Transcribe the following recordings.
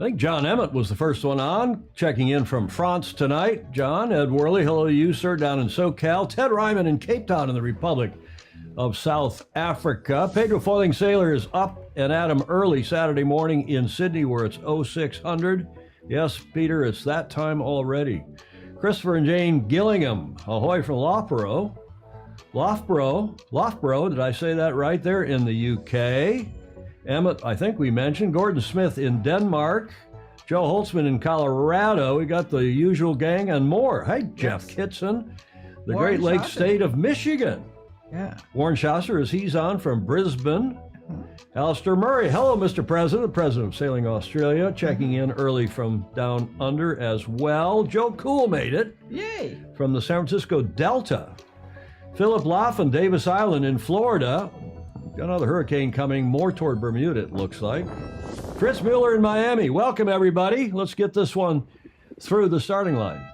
I think John Emmett was the first one on, checking in from France tonight. John, Ed Worley, hello to you, sir, down in SoCal. Ted Ryman in Cape Town in the Republic of South Africa. Pedro Foiling Sailor is up and at 'em early Saturday morning in Sydney where it's 0600. Yes, Peter, it's that time already. Christopher and Jane Gillingham, ahoy from Loughborough. Loughborough, did I say that right? There in the UK. Emmett, I think we mentioned. Gordon Smith in Denmark. Joe Holtzman in Colorado. We got the usual gang and more. Hey, Jeff Kitson, the Great Lakes state of Michigan. Yeah. Warren Schasser, as he's on from Brisbane. Alistair Murray, hello, Mr. President, President of Sailing Australia, checking in early from down under as well. Joe Cool made it. Yay. From the San Francisco Delta. Philip Laughlin, Davis Island in Florida. Got another hurricane coming more toward Bermuda, it looks like. Fritz Mueller in Miami. Welcome, everybody. Let's get this one through the starting line.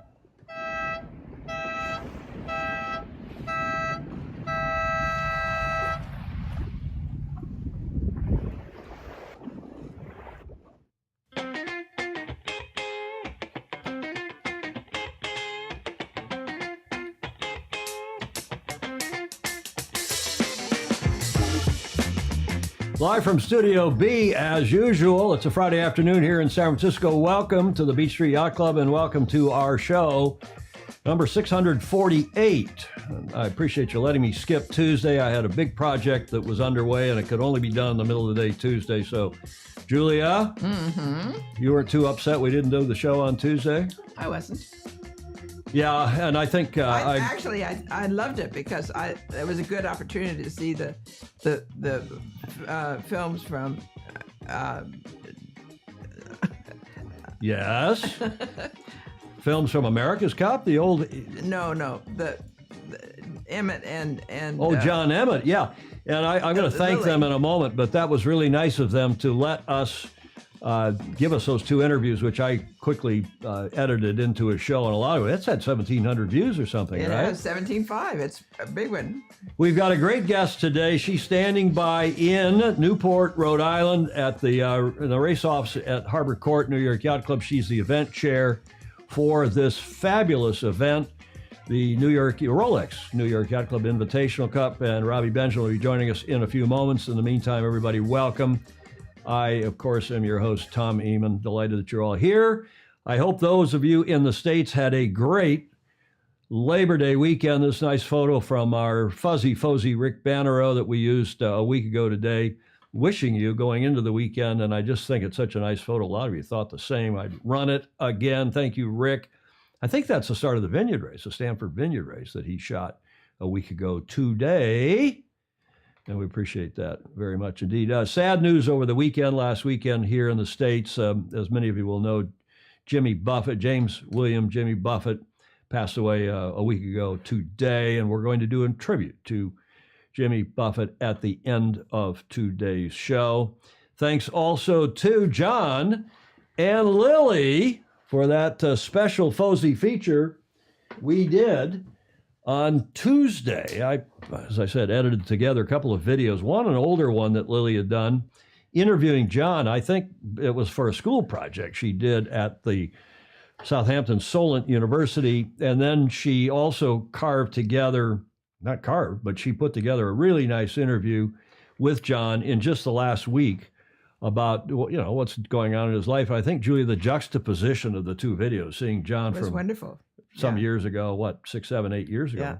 Live from Studio B, as usual. It's a Friday afternoon here in San Francisco. Welcome to the Beach Street Yacht Club and welcome to our show, number 648. I appreciate you letting me skip Tuesday. I had a big project that was underway and it could only be done in the middle of the day Tuesday. So, Julia, you weren't too upset we didn't do the show on Tuesday? I wasn't. Yeah, and I think I loved it because it was a good opportunity to see the films from. Yes, films from America's Cup. The old the Emmett and John Emmett, yeah, and I'm going to thank them in a moment. But that was really nice of them to let us. Give us those two interviews, which I quickly edited into a show, and a lot of it's had 1,700 views or something, right? It has 17.5. It's a big one. We've got a great guest today. She's standing by in Newport, Rhode Island, at the race-offs at Harbor Court, New York Yacht Club. She's the event chair for this fabulous event, the Rolex New York Yacht Club Invitational Cup, and Robbie Benjamin will be joining us in a few moments. In the meantime, everybody, welcome. I, of course, am your host, Tom Eamon. Delighted that you're all here. I hope those of you in the States had a great Labor Day weekend. This nice photo from our fuzzy Rick Bannerow that we used a week ago today, wishing you going into the weekend. And I just think it's such a nice photo. A lot of you thought the same. I'd run it again. Thank you, Rick. I think that's the start of the Vineyard Race, the Stanford Vineyard Race that he shot a week ago today. And we appreciate that very much indeed. Sad news over the last weekend here in the States. As many of you will know, James William Jimmy Buffett passed away a week ago today. And we're going to do a tribute to Jimmy Buffett at the end of today's show. Thanks also to John and Lily for that special Fosey feature we did on Tuesday. As I said, edited together a couple of videos. One, an older one that Lily had done, interviewing John. I think it was for a school project she did at the Southampton Solent University. And then she also put together a really nice interview with John in just the last week about, what's going on in his life. I think, Julia, the juxtaposition of the two videos, seeing John was wonderful. Some years ago, 6, 7, 8 years ago. Yeah.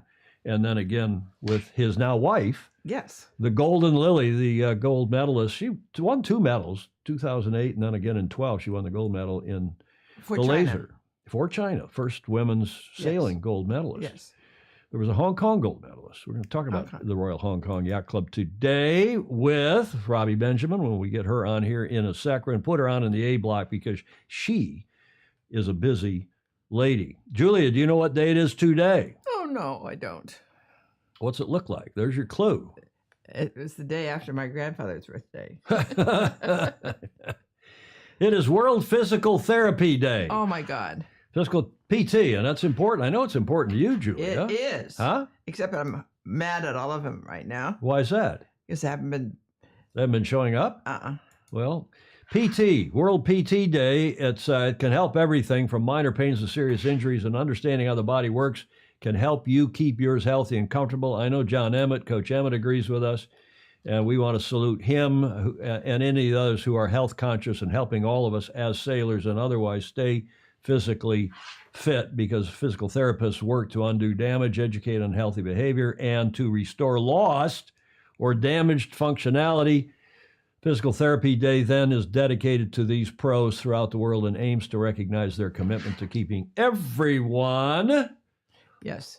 And then again with his now wife. Yes. The Golden Lily, the gold medalist. She won 2 medals, 2008, and then again in 12, she won the gold medal in laser. For China. First women's sailing gold medalist. Yes. There was a Hong Kong gold medalist. We're going to talk about the Royal Hong Kong Yacht Club today with Robbie Benjamin when we get her on here in a sec. We're going to put her on in the A block because she is a busy lady. Julia, do you know what day it is today? Oh, no, I don't. What's it look like? There's your clue. It was the day after my grandfather's birthday. It is World Physical Therapy Day. Oh, my God. Physical PT, and that's important. I know it's important to you, Julia. It is. Huh? Except I'm mad at all of them right now. Why is that? Because they haven't been showing up? Uh-uh. Well, PT, World PT Day. It can help everything from minor pains to serious injuries, and understanding how the body works can help you keep yours healthy and comfortable. I know John Emmett, Coach Emmett, agrees with us, and we want to salute him and any others who are health conscious and helping all of us as sailors and otherwise stay physically fit, because physical therapists work to undo damage, educate on healthy behavior, and to restore lost or damaged functionality. Physical Therapy Day then is dedicated to these pros throughout the world and aims to recognize their commitment to keeping everyone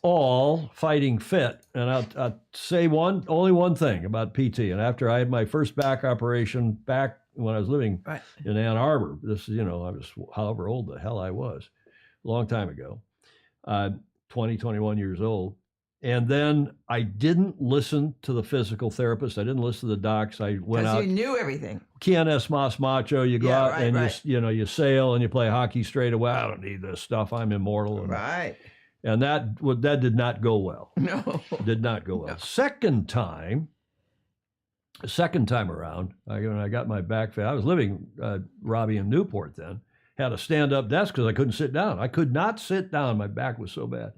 all fighting fit. And I'll say only one thing about PT. And after I had my first back operation back when I was living in Ann Arbor, this is, I was however old the hell I was, a long time ago, 21 years old. And then I didn't listen to the physical therapist. I didn't listen to the docs. I went out. Because you knew everything. Quienes mas macho. You go out and you sail and you play hockey straight away. I don't need this stuff. I'm immortal. And that did not go well. No. Did not go well. No. Second time around, I got my back. I was living, Robbie, in Newport then. Had a stand-up desk because I couldn't sit down. I could not sit down. My back was so bad.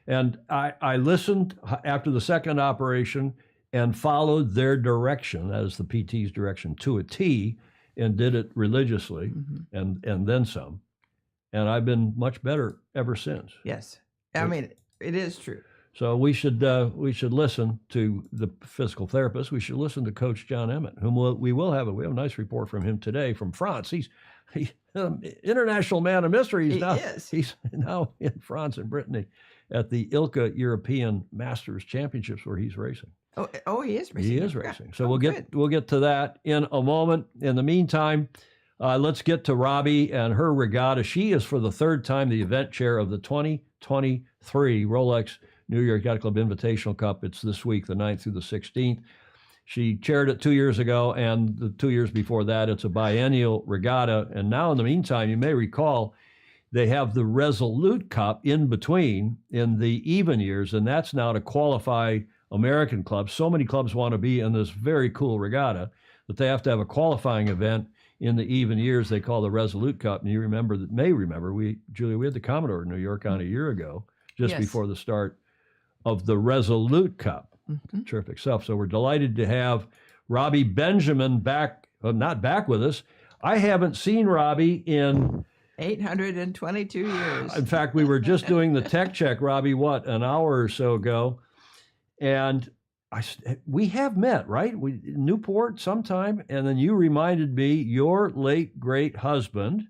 And I listened after the second operation and followed their direction, that is the PT's direction, to a T, and did it religiously and then some. And I've been much better ever since. Yes. I mean, it is true. So we should listen to the physical therapist. We should listen to Coach John Emmett, whom we have a nice report from him today from France. He's international man of mystery. He's now in France and Brittany at the ILCA European Masters Championships, where he's racing. Oh, he is racing. He is racing. So we'll get to that in a moment. In the meantime, let's get to Robbie and her regatta. She is, for the third time, the event chair of the 2023 Rolex New York Yacht Club Invitational Cup. It's this week, the 9th through the 16th. She chaired it 2 years ago, and the 2 years before that, it's a biennial regatta. And now, in the meantime, you may recall, they have the Resolute Cup in between in the even years, and that's now to qualify American clubs. So many clubs want to be in this very cool regatta that they have to have a qualifying event in the even years. They call the Resolute Cup. And you may remember, Julia, we had the Commodore in New York on a year ago, just before the start of the Resolute Cup. Terrific stuff. So we're delighted to have Robbie Benjamin not back with us. I haven't seen Robbie in 822 years. In fact, we were just doing the tech check, Robbie, an hour or so ago, and we have met, right? Newport sometime, and then you reminded me your late great husband,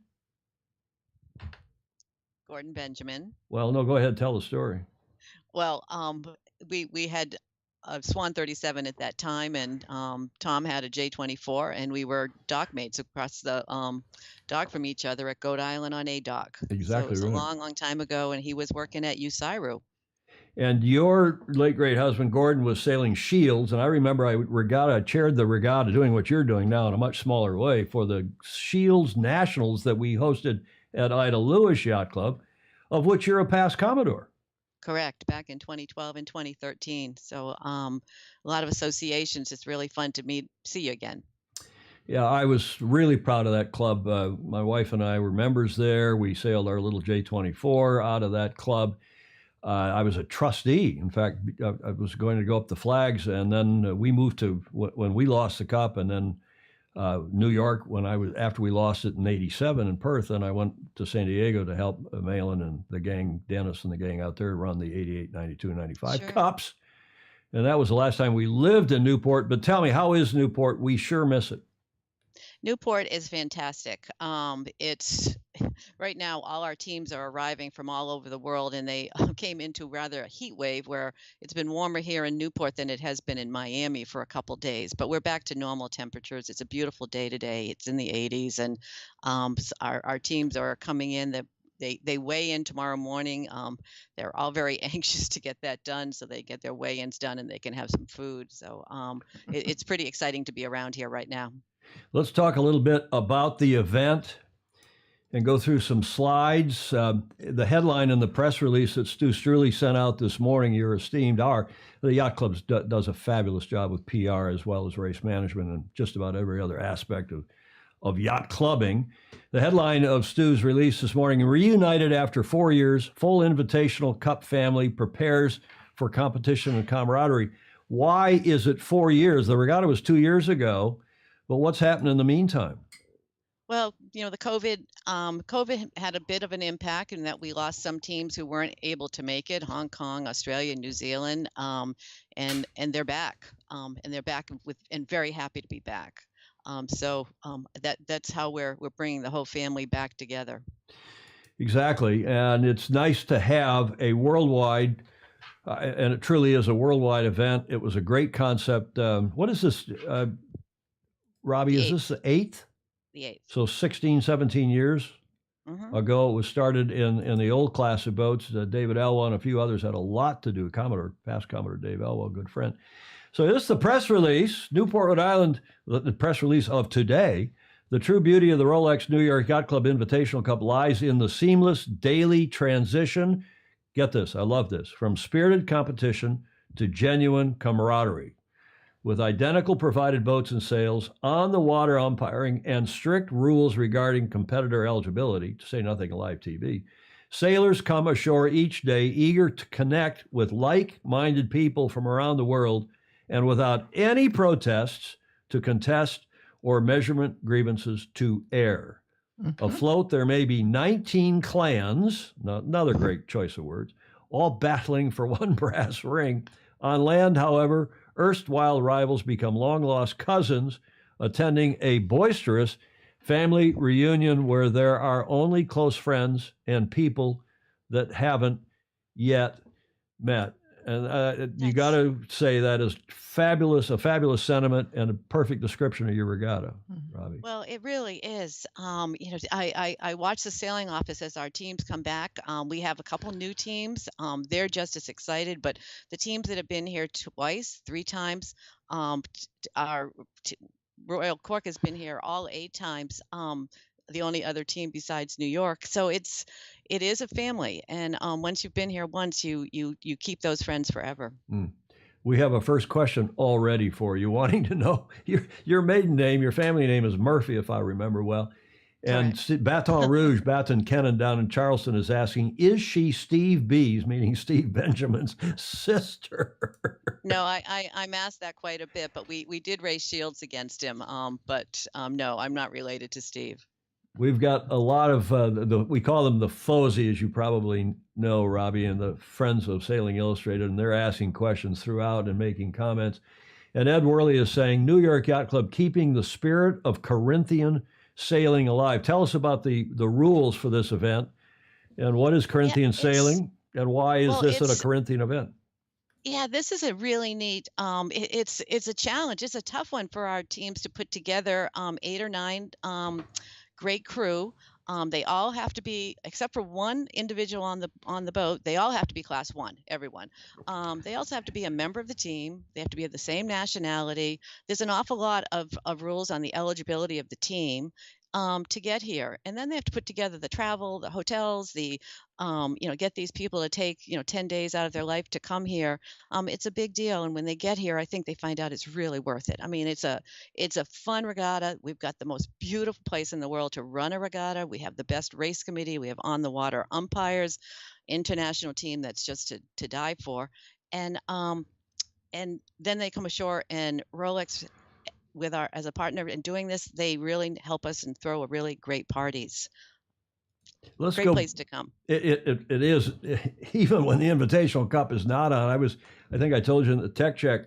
Gordon Benjamin. Well, no, go ahead, tell the story. Well, we had a Swan 37 at that time, and Tom had a J24, and we were dock mates across the dock from each other at Goat Island on a dock. Exactly. So it was a long time ago, and he was working at USIRU. And your late great husband, Gordon, was sailing Shields, and I remember I chaired the regatta, doing what you're doing now in a much smaller way, for the Shields Nationals that we hosted at Ida Lewis Yacht Club, of which you're a past Commodore. Correct, back in 2012 and 2013. So a lot of associations. It's really fun to see you again. Yeah, I was really proud of that club. My wife and I were members there. We sailed our little J24 out of that club. I was a trustee. In fact, I was going to go up the flags, and then we moved to when we lost the cup, and then New York after we lost it in '87 in Perth, and I went to San Diego to help Malin and the gang, Dennis and the gang out there, run the '88, '92, '95 cups. And that was the last time we lived in Newport. But tell me, how is Newport? We sure miss it. Newport is fantastic. It's right now, all our teams are arriving from all over the world, and they came into rather a heat wave where it's been warmer here in Newport than it has been in Miami for a couple days. But we're back to normal temperatures. It's a beautiful day today. It's in the 80s, and our teams are coming in. They weigh in tomorrow morning. They're all very anxious to get that done, so they get their weigh-ins done and they can have some food. So it's pretty exciting to be around here right now. Let's talk a little bit about the event and go through some slides. The headline in the press release that Stu Struley sent out this morning, your esteemed the Yacht Club does a fabulous job with PR as well as race management and just about every other aspect of yacht clubbing. The headline of Stu's release this morning: reunited after 4 years, full Invitational Cup family prepares for competition and camaraderie. Why is it 4 years? The regatta was 2 years ago, but what's happened in the meantime? Well, the COVID had a bit of an impact in that we lost some teams who weren't able to make it. Hong Kong, Australia, New Zealand, and they're back, and they're back and very happy to be back. That's how we're bringing the whole family back together. Exactly, and it's nice to have a worldwide, and it truly is a worldwide event. It was a great concept. What is this, Robbie? Is this the eighth? The eighth. So 16, 17 years ago, it was started in the old class of boats. David Elwell and a few others had a lot to do. Past Commodore Dave Elwell, good friend. So this is the press release, Newport, Rhode Island, the press release of today. The true beauty of the Rolex New York Yacht Club Invitational Cup lies in the seamless daily transition. Get this, I love this, from spirited competition to genuine camaraderie. With identical provided boats and sails, on the water umpiring, and strict rules regarding competitor eligibility, to say nothing of live TV, sailors come ashore each day eager to connect with like-minded people from around the world and without any protests to contest or measurement grievances to air. Afloat, there may be 19 clans, another great choice of words, all battling for one brass ring. On land, however, erstwhile rivals become long-lost cousins attending a boisterous family reunion where there are only close friends and people that haven't yet met. And you got to say that is fabulous, a fabulous sentiment and a perfect description of your regatta, Robbie. Well, it really is. I watch the sailing office as our teams come back. We have a couple new teams. They're just as excited, but the teams that have been here twice, 3 times, Royal Cork has been here all 8 times. The only other team besides New York. So it is a family, and once you've been here once, you keep those friends forever. We have a first question already for you, wanting to know your maiden name. Your family name is Murphy, if I remember well. And Baton Rouge, Baton Kennan down in Charleston is asking, is she Steve B's, meaning Steve Benjamin's sister? No, I'm asked that quite a bit, but we did raise shields against him. No, I'm not related to Steve. We've got a lot of, we call them the FOSI, as you probably know, Robbie, and the Friends of Sailing Illustrated, and they're asking questions throughout and making comments. And Ed Worley is saying, New York Yacht Club keeping the spirit of Corinthian sailing alive. Tell us about the rules for this event, and what is Corinthian sailing, and why is this at a Corinthian event? Yeah, this is a really neat. It's a challenge. It's a tough one for our teams to put together. 8 or 9 great crew. They all have to be, except for one individual on the boat, they all have to be class 1, everyone. They also have to be a member of the team. They have to be of the same nationality. There's an awful lot of rules on the eligibility of the team to get here. And then they have to put together the travel, the hotels, get these people to take, 10 days out of their life to come here. It's a big deal. And when they get here, I think they find out it's really worth it. I mean, it's a fun regatta. We've got the most beautiful place in the world to run a regatta. We have the best race committee. We have on the water umpires, international team that's just to die for. And then they come ashore, and Rolex, as a partner in doing this, they really help us and throw a really great parties. Great place to come. It is, even when the Invitational Cup is not on. I think I told you in the tech check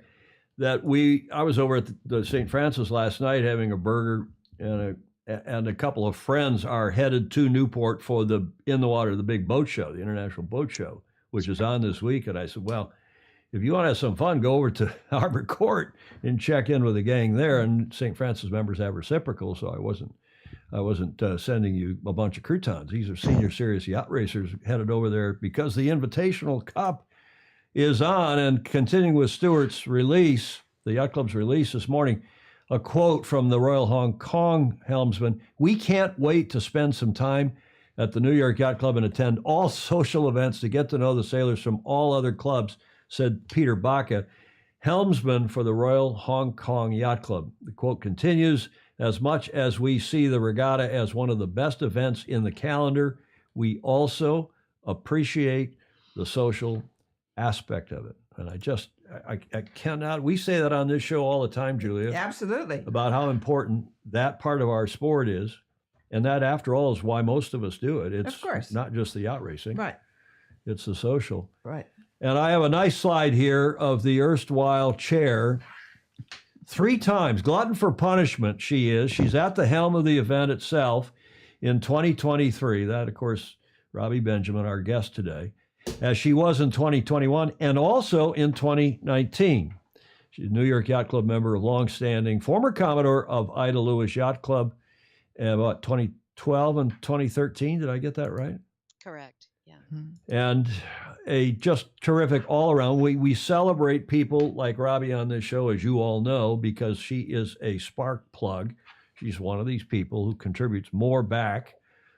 that I was over at the St. Francis last night having a burger, and a couple of friends are headed to Newport for the big boat show, the International Boat Show, which is on this week. And I said, well, if you want to have some fun, go over to Harbor Court and check in with the gang there. And St. Francis members have reciprocal, so I wasn't sending you a bunch of croutons. These are senior serious yacht racers headed over there because the Invitational Cup is on. And continuing with Stuart's release, the Yacht Club's release this morning, a quote from the Royal Hong Kong helmsman: "We can't wait to spend some time at the New York Yacht Club and attend all social events to get to know the sailors from all other clubs," said Peter Baca, helmsman for the Royal Hong Kong Yacht Club. The quote continues, As much as we see the regatta as one of the best events in the calendar, we also appreciate the social aspect of it. And I cannot, we say that on this show all the time, Julia, Absolutely. about how important that part of our sport is. And that, after all, is why most of us do it. It's Of course. not just the yacht racing. Right. It's the social. Right. And I have a nice slide here of the erstwhile chair. 3 times, glutton for punishment she is. She's at the helm of the event itself in 2023. That, of course, Robbie Benjamin, our guest today, as she was in 2021 and also in 2019. She's a New York Yacht Club member of longstanding, former Commodore of Ida Lewis Yacht Club, about 2012 and 2013. Did I get that right? Correct. Yeah. And a just terrific all around. We celebrate people like Robbie on this show, as you all know, because she is a spark plug. She's one of these people who contributes more back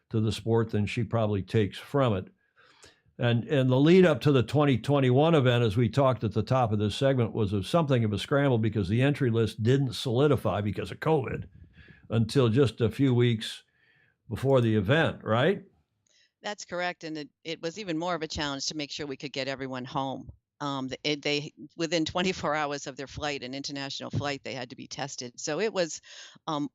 to the sport than she probably takes from it. And the lead up to the 2021 event, as we talked at the top of this segment, was something of a scramble because the entry list didn't solidify because of COVID until just a few weeks before the event, right? That's correct, and it was even more of a challenge to make sure we could get everyone home. They within 24 hours of their flight, an international flight, they had to be tested. So it was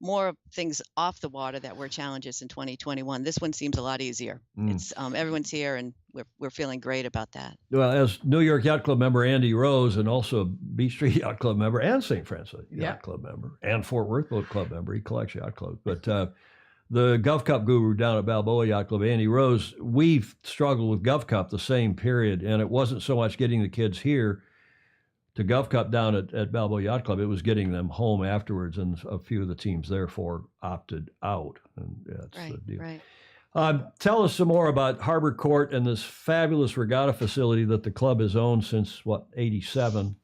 more things off the water that were challenges in 2021. This one seems a lot easier. It's everyone's here, and we're feeling great about that. Well, as New York Yacht Club member Andy Rose, and also Beach Street Yacht Club member and St. Francis Yacht Club member and Fort Worth Boat Club member, he collects yacht clubs, but. The Gulf Cup guru down at Balboa Yacht Club, Andy Rose, we've struggled with Gulf Cup the same period, and it wasn't so much getting the kids here to Gulf Cup down at Balboa Yacht Club, it was getting them home afterwards, and a few of the teams therefore opted out. And that's the deal. Right. Tell us some more about Harbor Court and this fabulous regatta facility that the club has owned since, 87?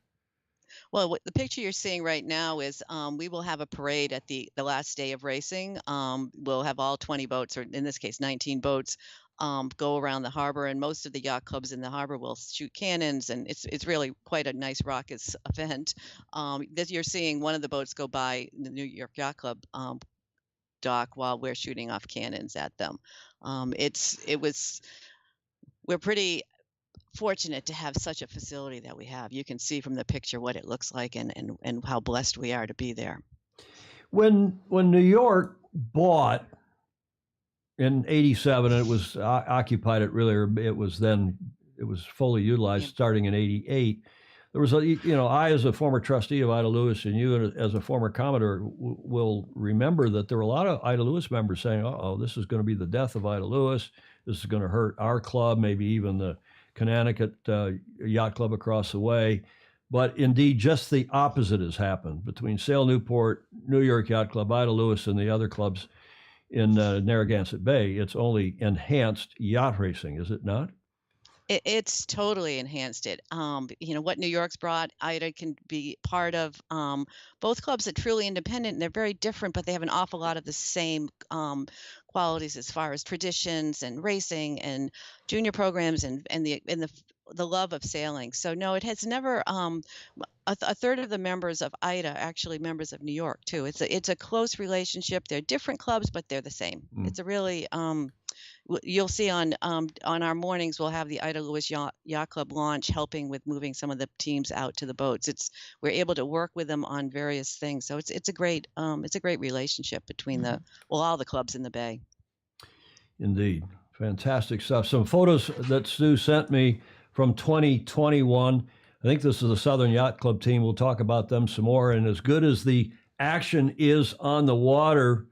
Well, the picture you're seeing right now is we will have a parade at the last day of racing. We'll have all 20 boats, or in this case, 19 boats, go around the harbor, and most of the yacht clubs in the harbor will shoot cannons, and it's really quite a nice raucous event. You're seeing one of the boats go by the New York Yacht Club dock while we're shooting off cannons at them. We're pretty fortunate to have such a facility that we have. You can see from the picture what it looks like and how blessed we are to be there. When New York bought in 87, and it was occupied it was fully utilized starting in 88. There was I, as a former trustee of Ida Lewis, and you as a former Commodore will remember that there were a lot of Ida Lewis members saying, this is going to be the death of Ida Lewis. This is going to hurt our club, maybe even the Connecticut Yacht Club across the way. But indeed, just the opposite has happened between Sail Newport, New York Yacht Club, Ida Lewis, and the other clubs in Narragansett Bay. It's only enhanced yacht racing, is it not? It's totally enhanced it. What New York's brought, Ida can be part of. Both clubs are truly independent, and they're very different, but they have an awful lot of the same qualities as far as traditions and racing and junior programs and the love of sailing. So no, it has never. A third of the members of Ida are actually members of New York too. It's a close relationship. They're different clubs, but they're the same. It's a really you'll see on our mornings we'll have the Ida Lewis Yacht Club launch, helping with moving some of the teams out to the boats. We're able to work with them on various things. So it's a great relationship between all the clubs in the Bay. Indeed, fantastic stuff. Some photos that Stu sent me from 2021. I think this is the Southern Yacht Club team. We'll talk about them some more. And as good as the action is on the water,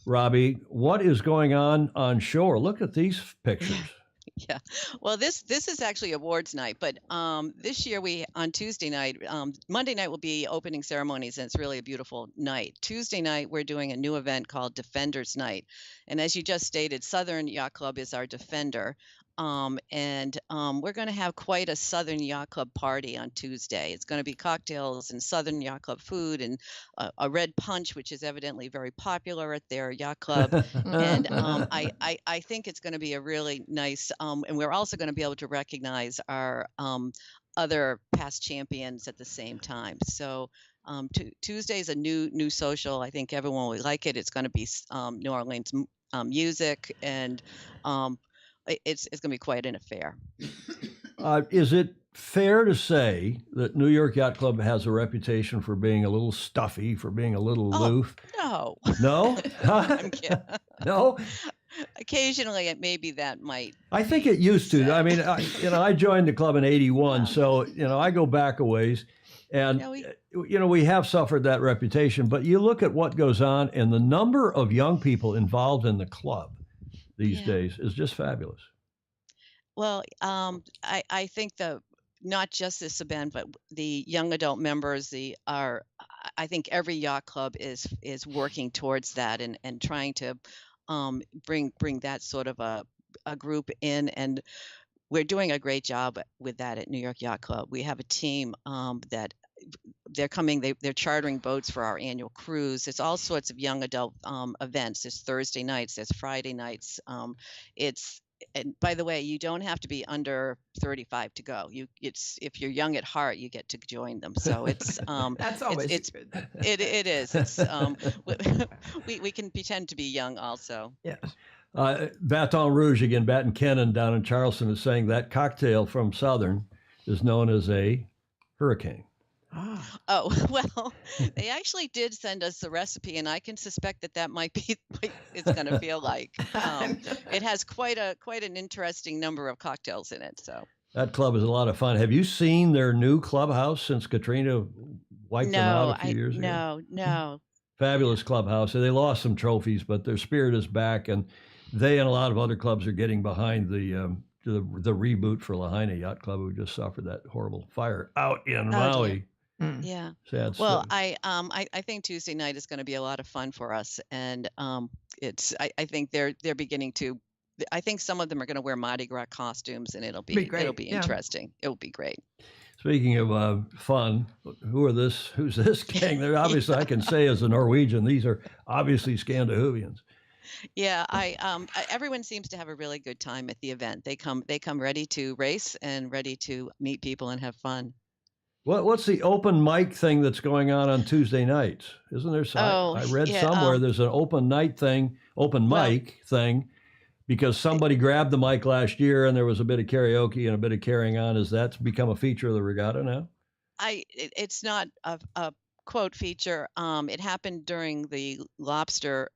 Robbie, what is going on shore? Look at these pictures. Yeah. Well, this is actually awards night, but this year on Tuesday night, Monday night will be opening ceremonies, and it's really a beautiful night. Tuesday night, we're doing a new event called Defenders Night. And as you just stated, Southern Yacht Club is our defender. We're going to have quite a Southern Yacht Club party on Tuesday. It's going to be cocktails and Southern Yacht Club food and a red punch, which is evidently very popular at their yacht club. And I think it's going to be a really nice, and we're also going to be able to recognize our other past champions at the same time. So Tuesday's a new social. I think everyone will like it. It's going to be New Orleans music, and it's going to be quite an affair. Is it fair to say that New York Yacht Club has a reputation for being a little stuffy, for being a little aloof? No. No? I'm kidding. No? Occasionally, maybe that might. I think it used to. I mean, I joined the club in '81, so I go back a ways, and we have suffered that reputation. But you look at what goes on, and the number of young people involved in the club these days is just fabulous. Well, I think not just this event, but the young adult members, I think every yacht club is working towards that and trying to bring that sort of a group in, and we're doing a great job with that at New York Yacht Club. We have a team that they're coming. They're chartering boats for our annual cruise. It's all sorts of young adult events. There's Thursday nights. There's Friday nights. And by the way, you don't have to be under 35 to go. If you're young at heart, you get to join them. So it's that's always good. It is. It's we can pretend to be young also. Yes. Baton Rouge again. Baton Cannon down in Charleston is saying that cocktail from Southern is known as a hurricane. Oh, well, they actually did send us the recipe, and I can suspect that might be what it's going to feel like. It has quite an interesting number of cocktails in it. So that club is a lot of fun. Have you seen their new clubhouse since Katrina wiped them out a few years ago? No. Fabulous clubhouse. They lost some trophies, but their spirit is back, and they and a lot of other clubs are getting behind the reboot for Lahaina Yacht Club, who just suffered that horrible fire out in Maui. Yeah. Sad well, story. I think Tuesday night is going to be a lot of fun for us, and I think they're beginning to. I think some of them are going to wear Mardi Gras costumes, and it'll be interesting. It'll be great. Speaking of fun, who's this gang? They're obviously I can say as a Norwegian, these are obviously Scandinavians. Yeah, everyone seems to have a really good time at the event. They come ready to race and ready to meet people and have fun. What's the open mic thing that's going on Tuesday nights? Isn't there some? I read somewhere there's an open mic thing, because somebody grabbed the mic last year and there was a bit of karaoke and a bit of carrying on. Has that become a feature of the regatta now? It's not a quote feature. It happened during the lobster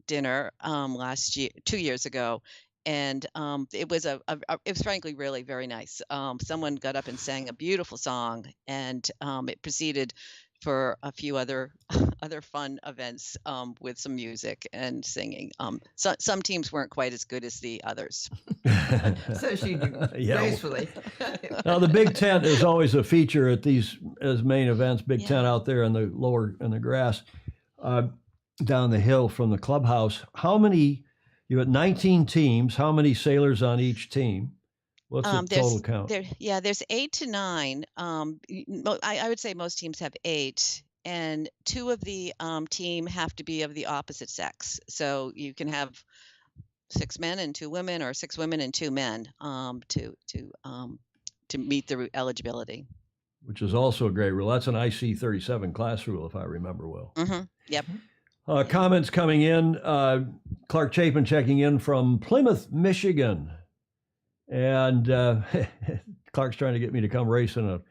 dinner last year, 2 years ago. And it was it was frankly really very nice. Someone got up and sang a beautiful song, and it proceeded for a few other fun events with some music and singing. Some teams weren't quite as good as the others. So she gracefully. Now the big tent is always a feature at these as main events. Big tent out there in the grass down the hill from the clubhouse. How many? You have 19 teams. How many sailors on each team? What's the total count? There's 8 to 9. I would say most teams have 8, and 2 of the team have to be of the opposite sex. So you can have 6 men and 2 women, or 6 women and 2 men to meet the eligibility. Which is also a great rule. That's an IC 37 class rule, if I remember well. Mm-hmm. Yep. Comments coming in. Clark Chapin checking in from Plymouth, Michigan. And Clark's trying to get me to come race in a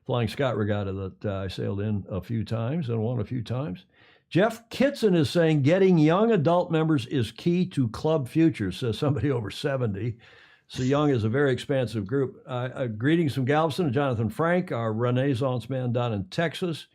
Flying Scot regatta that I sailed in a few times and won a few times. Jeff Kitson is saying getting young adult members is key to club future, says somebody over 70. So young is a very expansive group. Greetings from Galveston and Jonathan Frank, our Renaissance man down in Texas.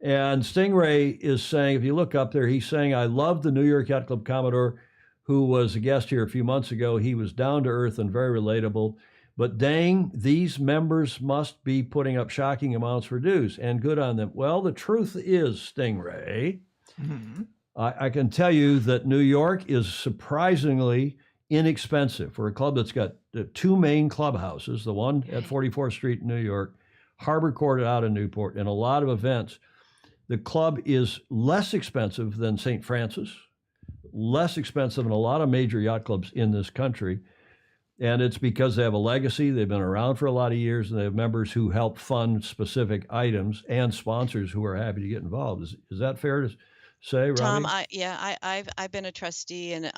And Stingray is saying, if you look up there, he's saying, I love the New York Yacht Club Commodore, who was a guest here a few months ago. He was down to earth and very relatable. But dang, these members must be putting up shocking amounts for dues, and good on them. Well, the truth is, Stingray, I can tell you that New York is surprisingly inexpensive for a club that's got the 2 main clubhouses, the one at 44th Street in New York, Harbor Court out in Newport, and a lot of events. The club is less expensive than St. Francis, less expensive than a lot of major yacht clubs in this country. And it's because they have a legacy. They've been around for a lot of years, and they have members who help fund specific items and sponsors who are happy to get involved. Is that fair to say, Tom, Robbie? I've been a trustee, and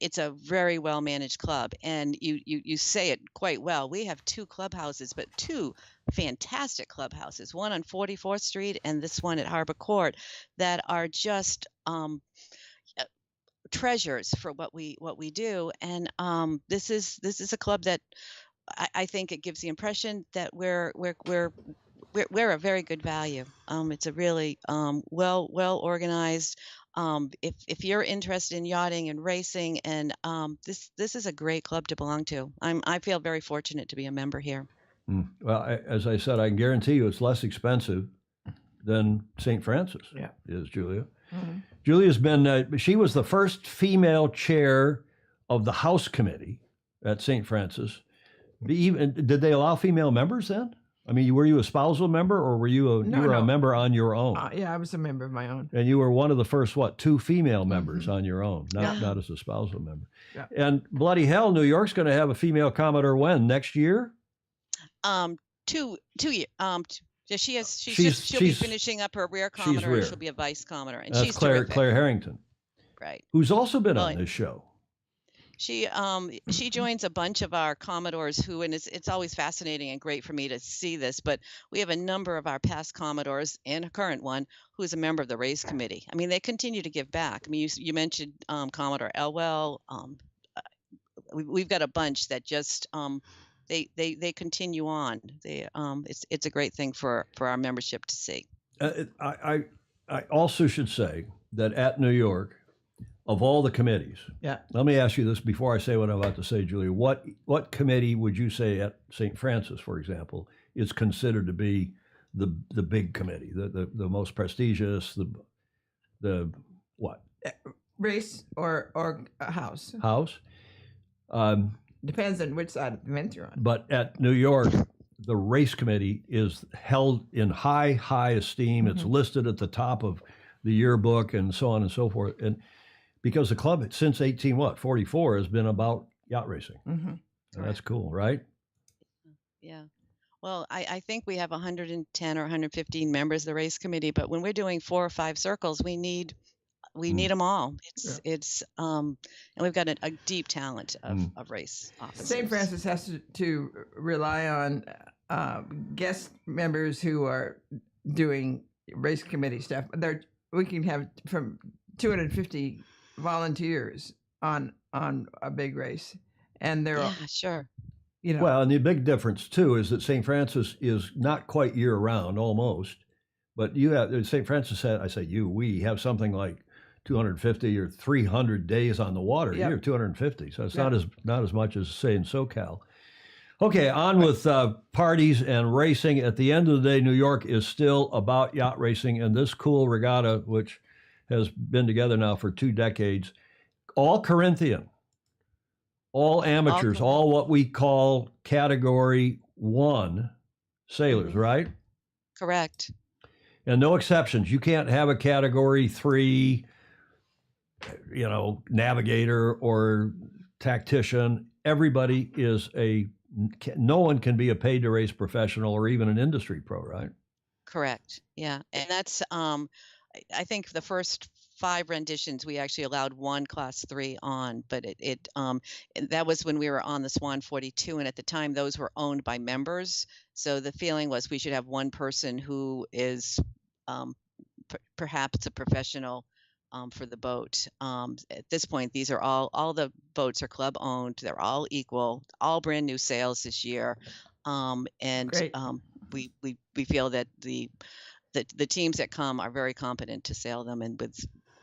it's a very well managed club, and you say it quite well. We have two clubhouses, but two fantastic clubhouses, one on 44th Street and this one at Harbor Court, that are just treasures for what we do. And this is a club that I think it gives the impression that we're a very good value. It's a really well organized. If you're interested in yachting and racing, and this is a great club to belong to. I feel very fortunate to be a member here. Well, as I said, I can guarantee you it's less expensive than St. Francis. Yeah. Is Julia. Mm-hmm. Julia's been. She was the first female chair of the House Committee at St. Francis. Did they allow female members then? I mean, were you a spousal member, or were you a member on your own? Yeah, I was a member of my own. And you were one of the first, two female members on your own, not as a spousal member. Yeah. And bloody hell, New York's going to have a female Commodore when? Next year? 2 years. She'll be finishing up her rear Commodore, and she'll be a vice Commodore, and that's she's Claire terrific. Claire Harrington, right? Who's also been on this show. She joins a bunch of our Commodores who, and it's always fascinating and great for me to see this, but we have a number of our past Commodores and a current one who is a member of the race committee. I mean, they continue to give back. I mean, you mentioned Commodore Elwell. We've got a bunch that just they continue on. It's a great thing for our membership to see. I also should say that at New York, of all the committees, let me ask you this before I say what I'm about to say, Julia. What committee would you say at St. Francis, for example, is considered to be the big committee, the most prestigious, the what? Race or a house? House. Depends on which side of the fence you're on. But at New York, the race committee is held in high esteem. Mm-hmm. It's listed at the top of the yearbook and so on and so forth. And because the club since 1844 has been about yacht racing. Mm-hmm. That's cool, right? Yeah. Well, I think we have 110 or 115 members of the race committee, but when we're doing 4 or 5 circles, we need them all. And we've got a deep talent of race officers. St. Francis has to rely on guest members who are doing race committee stuff. We can have from 250 volunteers on a big race, and they're sure. Well, and the big difference too is that St. Francis is not quite year round, almost, but you have St. Francis had. We have something like 250 or 300 days on the water. Yep. You're 250, so it's not as much as say in SoCal. Okay, on with parties and racing. At the end of the day, New York is still about yacht racing, and this cool regatta, which has been together now for 2 decades, all Corinthian, all amateurs, all what we call Category 1 sailors, right? Correct. And no exceptions. You can't have a Category 3, navigator or tactician. Everybody is no one can be a paid to race professional or even an industry pro, right? Correct. Yeah. And that's, I think the first 5 renditions, we actually allowed 1 Class 3 on, but that was when we were on the Swan 42. And at the time, those were owned by members. So the feeling was we should have one person who is perhaps a professional for the boat. At this point, these are all the boats are club owned. They're all equal, all brand new sales this year. We feel that the teams that come are very competent to sail them, and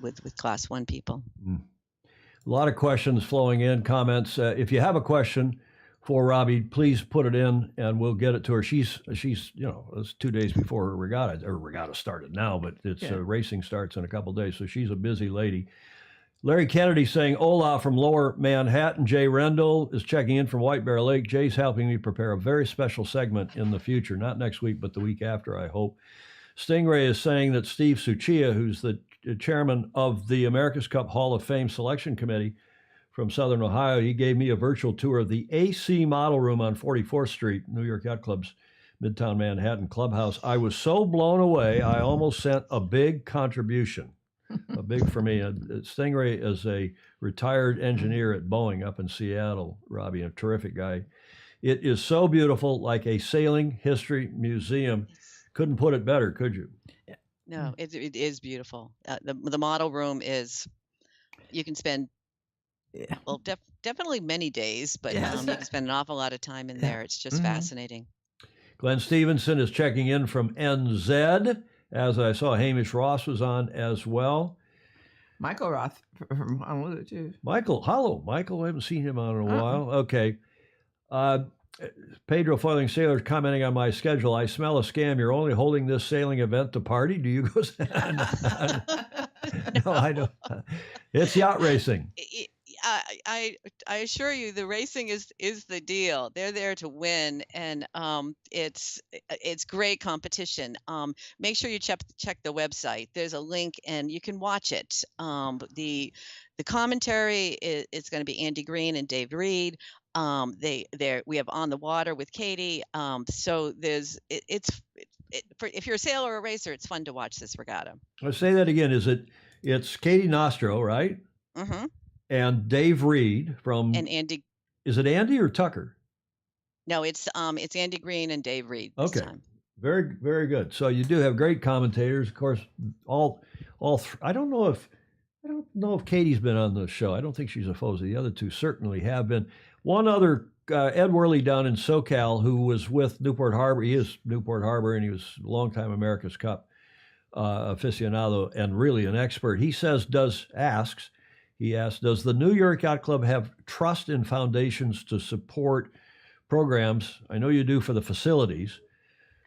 with Class 1 people. A lot of questions flowing in, comments. If you have a question for Robbie, please put it in and we'll get it to her. She's it's 2 days before her regatta started now, but racing starts in a couple of days, so she's a busy lady. Larry Kennedy saying, hola from Lower Manhattan. Jay Rendell is checking in from White Bear Lake. Jay's helping me prepare a very special segment in the future, not next week, but the week after, I hope. Stingray is saying that Steve Suchia, who's the chairman of the America's Cup Hall of Fame Selection Committee from Southern Ohio. He gave me a virtual tour of the AC model room on 44th Street, New York Yacht Club's Midtown Manhattan clubhouse. I was so blown away, I almost sent a big contribution. A big for me. Stingray is a retired engineer at Boeing up in Seattle, Robbie, a terrific guy. It is so beautiful, like a sailing history museum. Couldn't put it better, could you? No, it is beautiful. The model room is, you can spend, well, definitely many days, but Yes. you can spend an awful lot of time in there. It's just fascinating. Glenn Stevenson is checking in from NZ, as I saw Hamish Ross was on as well. Michael Roth from Honolulu, too. Michael, hello, Michael. I haven't seen him on in a while. Okay. Pedro Foiling Sailor commenting on my schedule. I smell a scam. You're only holding this sailing event to party? Do you go? No, I don't. It's yacht racing. I assure you, the racing is the deal. They're there to win, and it's great competition. Make sure you check the website. There's a link, and you can watch it. The commentary is going to be Andy Green and Dave Reed. We have On the Water with Katie. So there's if you're a sailor or a racer, it's fun to watch this regatta. Let's say that again. It's Katie Nostro, right? Mm-hmm. And Dave Reed from. And Andy. Is it Andy or Tucker? No, it's Andy Green and Dave Reed this time. Very, very good. So you do have great commentators, of course. I don't know if Katie's been on the show. I don't think she's a foe. The other two certainly have been. One other, Ed Worley down in SoCal, who was with Newport Harbor. He is Newport Harbor, and he was a longtime America's Cup aficionado and really an expert. He says, does the New York Yacht Club have trust in foundations to support programs? I know you do for the facilities,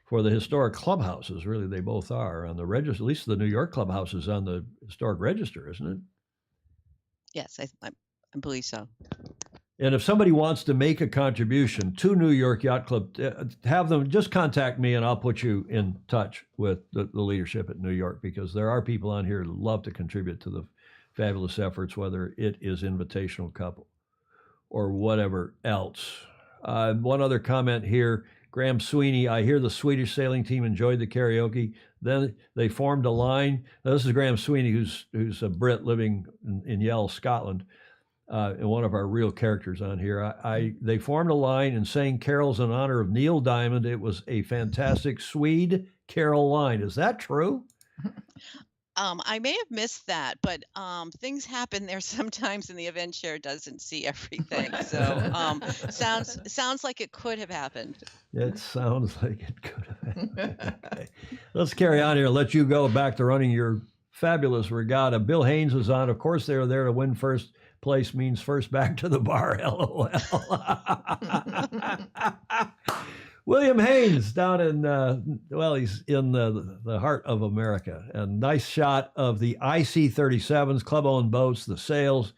for the historic clubhouses. Really, they both are on the register. At least the New York clubhouse is on the historic register, isn't it? Yes, I believe so. And if somebody wants to make a contribution to New York Yacht Club, have them just contact me, and I'll put you in touch with the leadership at New York, because there are people on here who love to contribute to the fabulous efforts, whether it is Invitational Cup or whatever else. One other comment here. Graham Sweeney, I hear the Swedish sailing team enjoyed the karaoke. Then they formed a line. Now, this is Graham Sweeney, who's a Brit living in Yell, Scotland, and one of our real characters on here. They formed a line and sang carols in honor of Neil Diamond. It was a fantastic Swede carol line. Is that true? I may have missed that, but things happen there sometimes, and the event chair doesn't see everything. So sounds like it could have happened. It sounds like it could have happened. Okay. Let's carry on here. Let you go back to running your fabulous regatta. Bill Haynes is on. Of course, they were there to win first place, means first back to the bar. LOL. William Haynes down in, he's in the heart of America. And nice shot of the IC-37s, club-owned boats, the sails,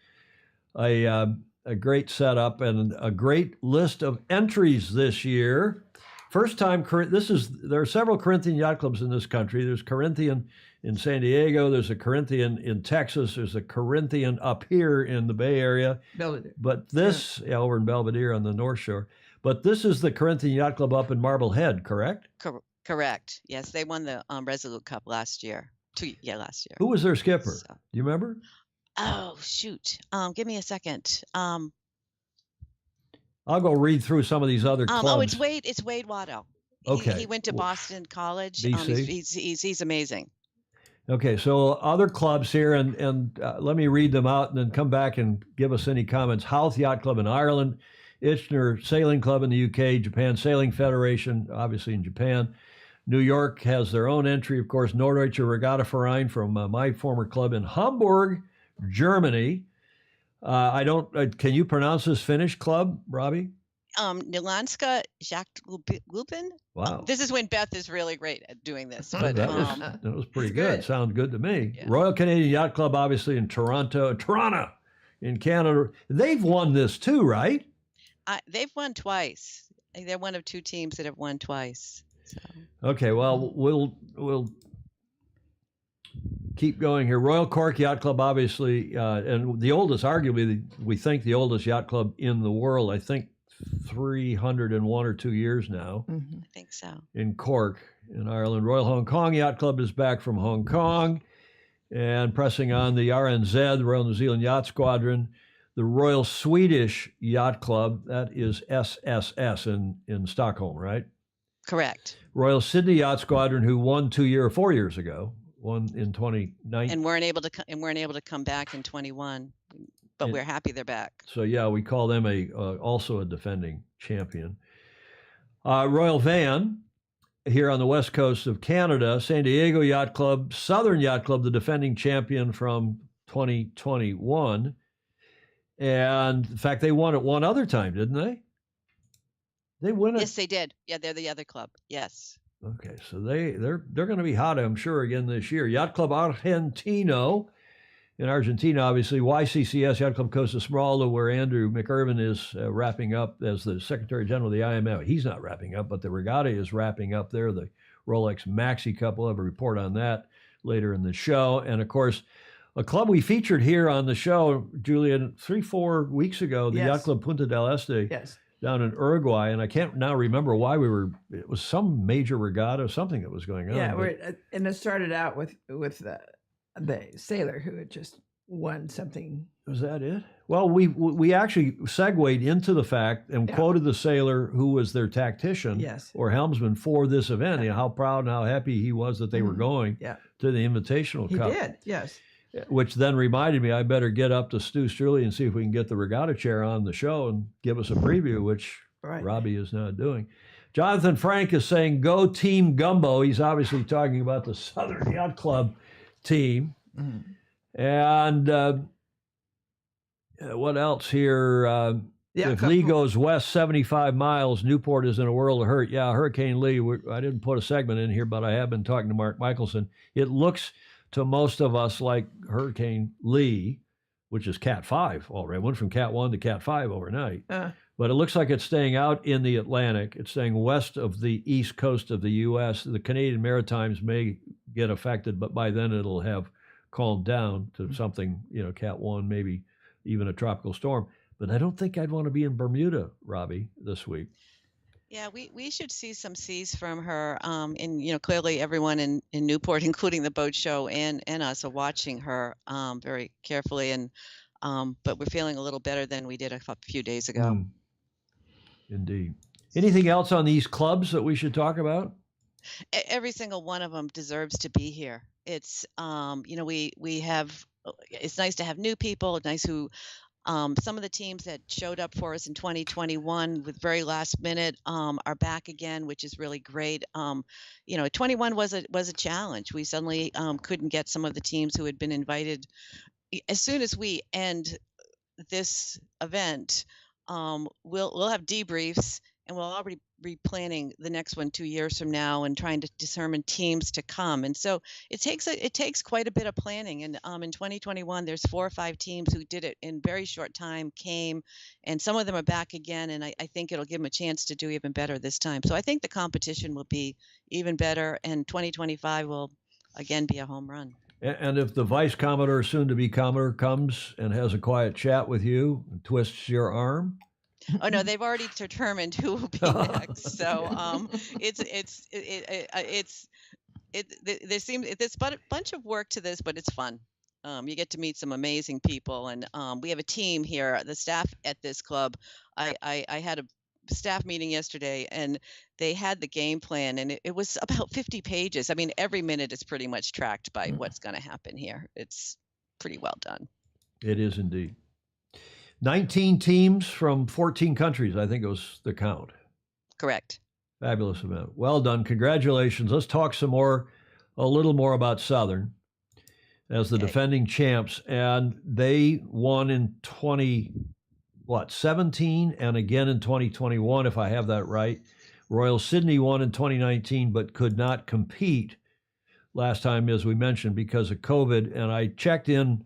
a great setup, and a great list of entries this year. First time, there are several Corinthian yacht clubs in this country. There's Corinthian in San Diego. There's a Corinthian in Texas. There's a Corinthian up here in the Bay Area. Belvedere. But this, over in Belvedere on the North Shore. But this is the Corinthian Yacht Club up in Marblehead, correct? Correct. Yes, they won the Resolute Cup last year. Last year. Who was their skipper? So. Do you remember? Oh, shoot. Give me a second. I'll go read through some of these other clubs. It's Wade Waddell. Okay. He went to Boston College. BC. He's amazing. Okay, so other clubs here, and let me read them out and then come back and give us any comments. Howth Yacht Club in Ireland, Itchner Sailing Club in the UK, Japan Sailing Federation, obviously in Japan. New York has their own entry, of course, Norddeutscher Regatta Verein from my former club in Hamburg, Germany. Can you pronounce this Finnish club, Robbie? Nilanska Jacklupin. Wow. This is when Beth is really great at doing this. But that was pretty good. Sounds good to me. Yeah. Royal Canadian Yacht Club, obviously in Toronto in Canada. They've won this too, right? They've won twice. They're one of two teams that have won twice. So. Okay, well, we'll keep going here. Royal Cork Yacht Club, obviously, and the oldest, arguably, we think the oldest yacht club in the world. I think 301 or 2 years now. I think so. In Cork, in Ireland. Royal Hong Kong Yacht Club is back from Hong Kong. And pressing on, the RNZ, the Royal New Zealand Yacht Squadron. The Royal Swedish Yacht Club, that is SSS in Stockholm, right? Correct. Royal Sydney Yacht Squadron, who won 4 years ago, won in 2019. And weren't able to come back in 21, but we're happy they're back. So yeah, we call them also a defending champion. Royal Van, here on the west coast of Canada, San Diego Yacht Club, Southern Yacht Club, the defending champion from 2021. And in fact, they won it one other time, didn't they? They win it. Yes, they did. Yeah, they're the other club. Yes. Okay, so they're going to be hot, I'm sure, again this year. Yacht Club Argentino in Argentina, obviously. YCCS, Yacht Club Costa Smeralda, where Andrew McIrvin is wrapping up as the Secretary General of the IMF. He's not wrapping up, but the regatta is wrapping up there. The Rolex Maxi Cup, we'll have a report on that later in the show. And, of course, a club we featured here on the show, Julian, 3-4 weeks ago, the Yacht Club Punta del Este down in Uruguay. And I can't now remember why it was some major regatta, something that was going on. Yeah, and it started out with the sailor who had just won something. Was that it? Well, we actually segued into the fact and quoted the sailor who was their tactician or helmsman for this event. You know, how proud and how happy he was that they were going to the Invitational Cup. He did, yes. Which then reminded me I better get up to Stu Struley and see if we can get the regatta chair on the show and give us a preview, which Robbie is not doing. Jonathan Frank is saying, go Team Gumbo. He's obviously talking about the Southern Yacht Club team. And what else here? If Lee goes west 75 miles, Newport is in a world of hurt. Yeah, Hurricane Lee, I didn't put a segment in here, but I have been talking to Mark Michelson. It looks to most of us like Hurricane Lee, which is Cat 5 already. Went from Cat 1 to Cat 5 overnight. But it looks like it's staying out in the Atlantic. It's staying west of the east coast of the U.S. The Canadian Maritimes may get affected, but by then it'll have calmed down to something, Cat 1, maybe even a tropical storm. But I don't think I'd want to be in Bermuda, Robbie, this week. Yeah, we should see some seas from her. And clearly everyone in Newport, including the boat show and us, are watching her very carefully. And but we're feeling a little better than we did a few days ago. Indeed. Anything else on these clubs that we should talk about? Every single one of them deserves to be here. It's we have. It's nice to have new people. Nice who. Some of the teams that showed up for us in 2021 with very last minute are back again, which is really great. 21 was a challenge. We suddenly couldn't get some of the teams who had been invited. As soon as we end this event, we'll have debriefs, and we'll already be planning the next one 2 years from now and trying to determine teams to come. And so it takes quite a bit of planning. And in 2021, there's 4 or 5 teams who did it in very short time, came, and some of them are back again. And I think it'll give them a chance to do even better this time. So I think the competition will be even better, and 2025 will again be a home run. And if the Vice Commodore, soon to be Commodore, comes and has a quiet chat with you and twists your arm. Oh no, they've already determined who will be next. So there's a bunch of work to this, but it's fun. You get to meet some amazing people, and we have a team here. The staff at this club, I had a staff meeting yesterday, and they had the game plan, and it was about 50 pages. I mean, every minute is pretty much tracked by what's going to happen here. It's pretty well done. It is indeed. 19 teams from 14 countries, I think it was the count. Correct. Fabulous event. Well done. Congratulations. Let's talk a little more about Southern as the defending champs. And they won in 17 and again in 2021, if I have that right. Royal Sydney won in 2019, but could not compete last time, as we mentioned, because of COVID. And I checked in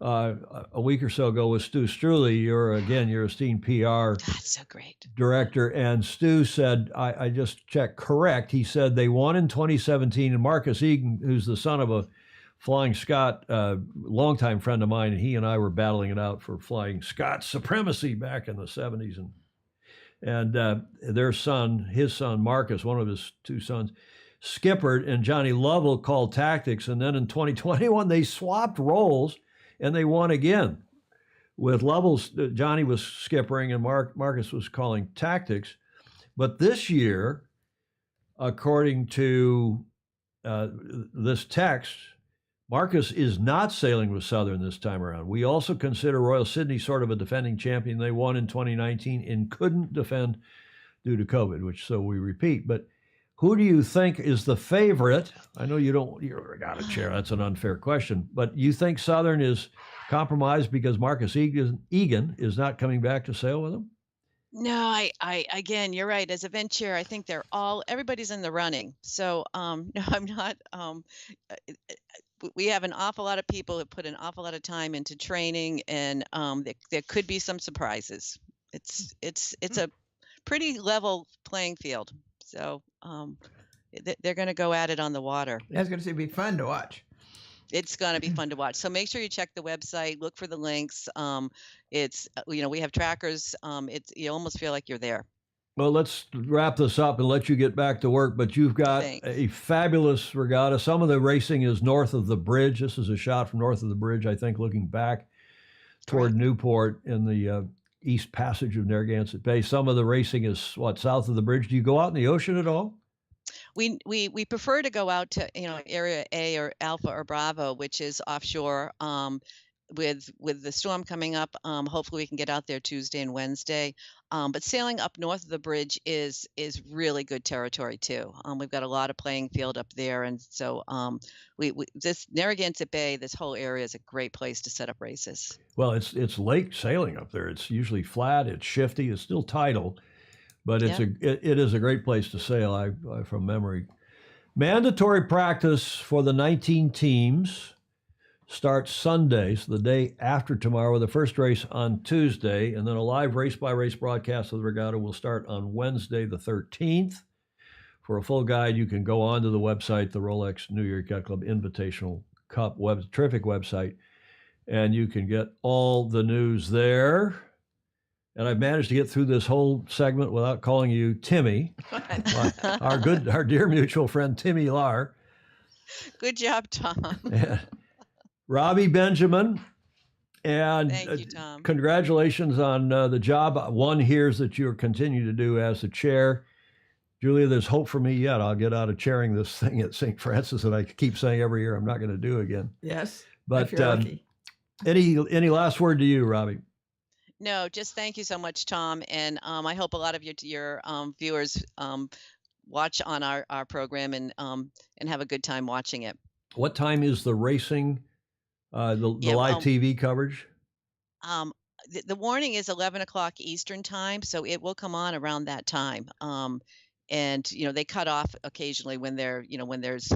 a week or so ago with Stu Struley, your esteemed PR That's so great. director, and Stu said, I just checked correct. He said they won in 2017, and Marcus Egan, who's the son of a Flying Scott, longtime friend of mine, and he and I were battling it out for Flying Scott supremacy back in the 70s. And their son, his son, Marcus, one of his two sons, skippered, and Johnny Lovell called tactics. And then in 2021, they swapped roles and they won again. With Lovell's, Johnny was skippering and Marcus was calling tactics. But this year, according to this text, Marcus is not sailing with Southern this time around. We also consider Royal Sydney sort of a defending champion. They won in 2019 and couldn't defend due to COVID, which so we repeat. But who do you think is the favorite? I know you're a regatta chair. That's an unfair question. But you think Southern is compromised because Marcus Egan is not coming back to sail with them? No, I again, you're right. As event chair, I think everybody's in the running. So, no, I'm not. We have an awful lot of people who put an awful lot of time into training, and there could be some surprises. It's a pretty level playing field. So, they're going to go at it on the water. That's going to be fun to watch. It's going to be fun to watch. So make sure you check the website, look for the links. It's, we have trackers. You almost feel like you're there. Well, let's wrap this up and let you get back to work. But you've got a fabulous regatta. Some of the racing is north of the bridge. This is a shot from north of the bridge, I think, looking back toward Newport in the East Passage of Narragansett Bay. Some of the racing is, south of the bridge. Do you go out in the ocean at all? We prefer to go out to area A or Alpha or Bravo, which is offshore. With the storm coming up, hopefully we can get out there Tuesday and Wednesday. But sailing up north of the bridge is really good territory too. We've got a lot of playing field up there, and so this Narragansett Bay, this whole area is a great place to set up races. Well, it's lake sailing up there. It's usually flat. It's shifty. It's still tidal. But it is a great place to sail, I from memory. Mandatory practice for the 19 teams starts Sunday, so the day after tomorrow, with the first race on Tuesday, and then a live race-by-race broadcast of the regatta will start on Wednesday the 13th. For a full guide, you can go onto the website, the Rolex New York Yacht Club Invitational Cup terrific website, and you can get all the news there. And I've managed to get through this whole segment without calling you Timmy, our dear mutual friend Timmy Lahr. Good job, Tom. Robbie Benjamin, and thank you, Tom. Congratulations on the job one hears that you're continuing to do as the chair. Julia, there's hope for me yet. I'll get out of chairing this thing at St. Francis that I keep saying every year I'm not going to do again. Yes, but if you're lucky. Any last word to you, Robbie? No, just thank you so much, Tom. And I hope a lot of your viewers watch on our program and have a good time watching it. What time is the racing, the live TV coverage? The warning is 11 o'clock Eastern time, so it will come on around that time. And they cut off occasionally when when there's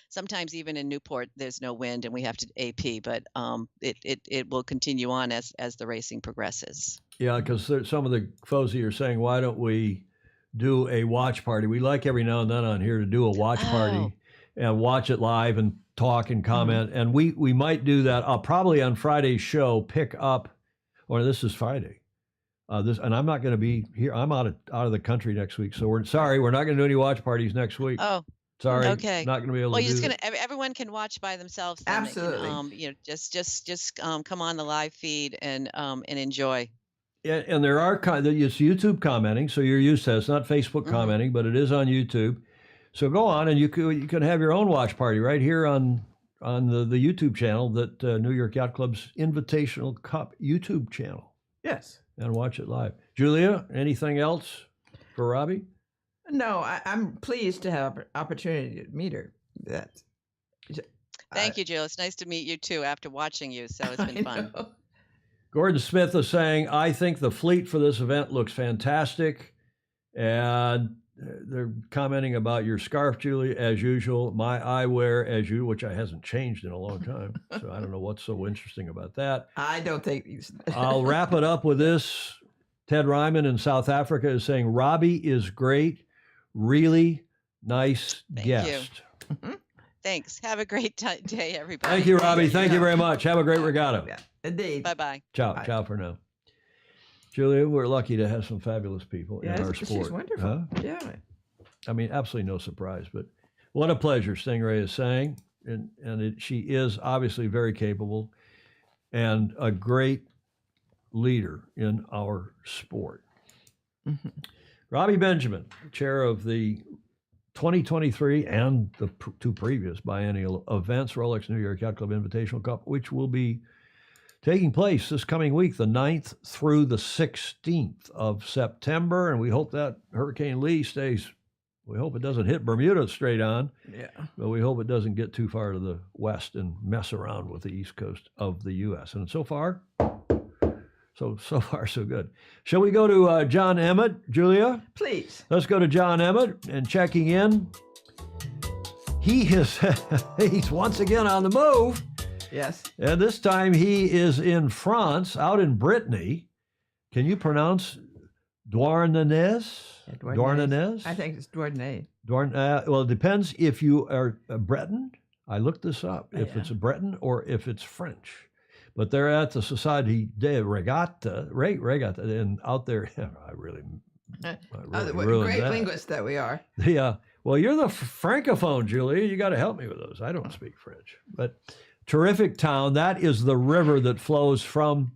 sometimes even in Newport there's no wind and we have to AP, but it will continue on as the racing progresses. Yeah, because some of the folks are saying, why don't we do a watch party? We like every now and then on here to do a watch party and watch it live and talk and comment. And we might do that. I'll probably on Friday's show pick up, or this is Friday. And I'm not going to be here. I'm out of the country next week, so we're not going to do any watch parties next week. Oh, sorry. Okay. Not going to be able. Well, to. Well, everyone can watch by themselves. Then. Absolutely. Just come on the live feed and enjoy. Yeah, and there are it's YouTube commenting, so you're used to it. It's not Facebook commenting, but it is on YouTube. So go on, and you can have your own watch party right here on the YouTube channel, that New York Yacht Club's Invitational Cup YouTube channel. Yes. And watch it live. Julia, anything else for Robbie? No, I'm pleased to have opportunity to meet her. Thank you, Jill. It's nice to meet you too after watching you. So it's been fun. Gordon Smith is saying, I think the fleet for this event looks fantastic. And they're commenting about your scarf, Julia, as usual. My eyewear, as usual, which hasn't changed in a long time. So I don't know what's so interesting about that. I don't think I'll wrap it up with this. Ted Ryman in South Africa is saying, Robbie is great. Really nice guest. Thank Thanks. Have a great day, everybody. Thank you, Robbie. Thank you very much. Have a great regatta. Yeah, indeed. Bye-bye. Ciao. Bye. Ciao for now. Julia, we're lucky to have some fabulous people in our sport. She's wonderful. Yeah. I mean, absolutely no surprise, but what a pleasure Stingray is saying. And she is obviously very capable and a great leader in our sport. Mm-hmm. Robbie Benjamin, chair of the 2023 and the two previous biennial events, Rolex New York Yacht Club Invitational Cup, which will be taking place this coming week, the 9th through the 16th of September. And we hope that Hurricane Lee stays, we hope it doesn't hit Bermuda straight on. Yeah. But we hope it doesn't get too far to the west and mess around with the east coast of the U.S. And so far, so far, so good. Shall we go to John Emmett, Julia? Please. Let's go to John Emmett and checking in. He's once again on the move. Yes. And this time he is in France, out in Brittany. Can you pronounce Douarnenez? Douarnenez? I think it's Douarnenez. Well, it depends if you are a Breton. I looked this up, if Yeah. it's a Breton or if it's French. But they're at the Société de Regatta, and out there, I really ruined Great that. linguists that we are. Yeah. Well, you're the francophone, Julia. You got to help me with those. I don't speak French. But terrific town. That is the river that flows from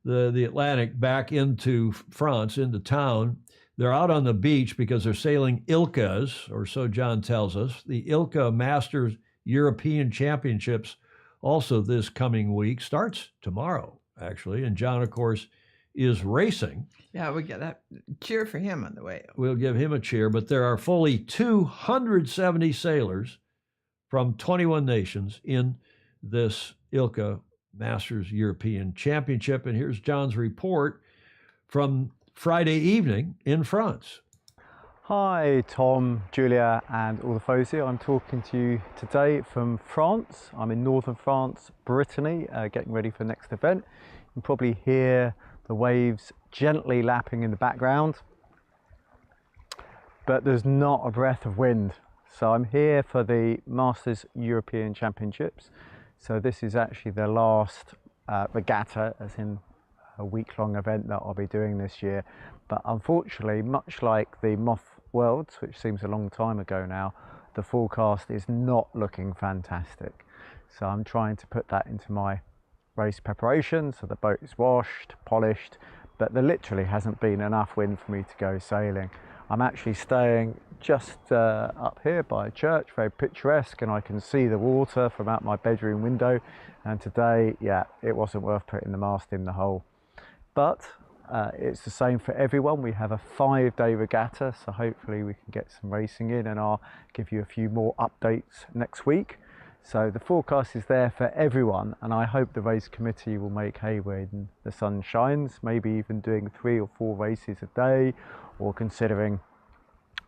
the Atlantic back into France, into town. They're out on the beach because they're sailing Ilka's, or so John tells us. The Ilka Masters European Championships also this coming week. Starts tomorrow, actually. And John, of course, is racing. Yeah, we got that. Cheer for him on the way. We'll give him a cheer. But there are fully 270 sailors from 21 nations in this Ilka Masters European Championship. And here's John's report from Friday evening in France. Hi Tom, Julia and all the folks here. I'm talking to you today from France. I'm in northern France, Brittany, getting ready for the next event. You can probably hear the waves gently lapping in the background, but there's not a breath of wind. So I'm here for the Masters European Championships. So this is actually the last regatta, as in a week-long event that I'll be doing this year. But unfortunately, much like the Moth Worlds, which seems a long time ago now, the forecast is not looking fantastic. So I'm trying to put that into my race preparation. So the boat is washed, polished, but there literally hasn't been enough wind for me to go sailing. I'm actually staying just up here by a church, very picturesque, and I can see the water from out my bedroom window. And today, yeah, it wasn't worth putting the mast in the hole. But it's the same for everyone. We have a 5-day regatta, so hopefully we can get some racing in, and I'll give you a few more updates next week. So the forecast is there for everyone, and I hope the race committee will make hay when the sun shines, maybe even doing 3 or 4 races a day, or considering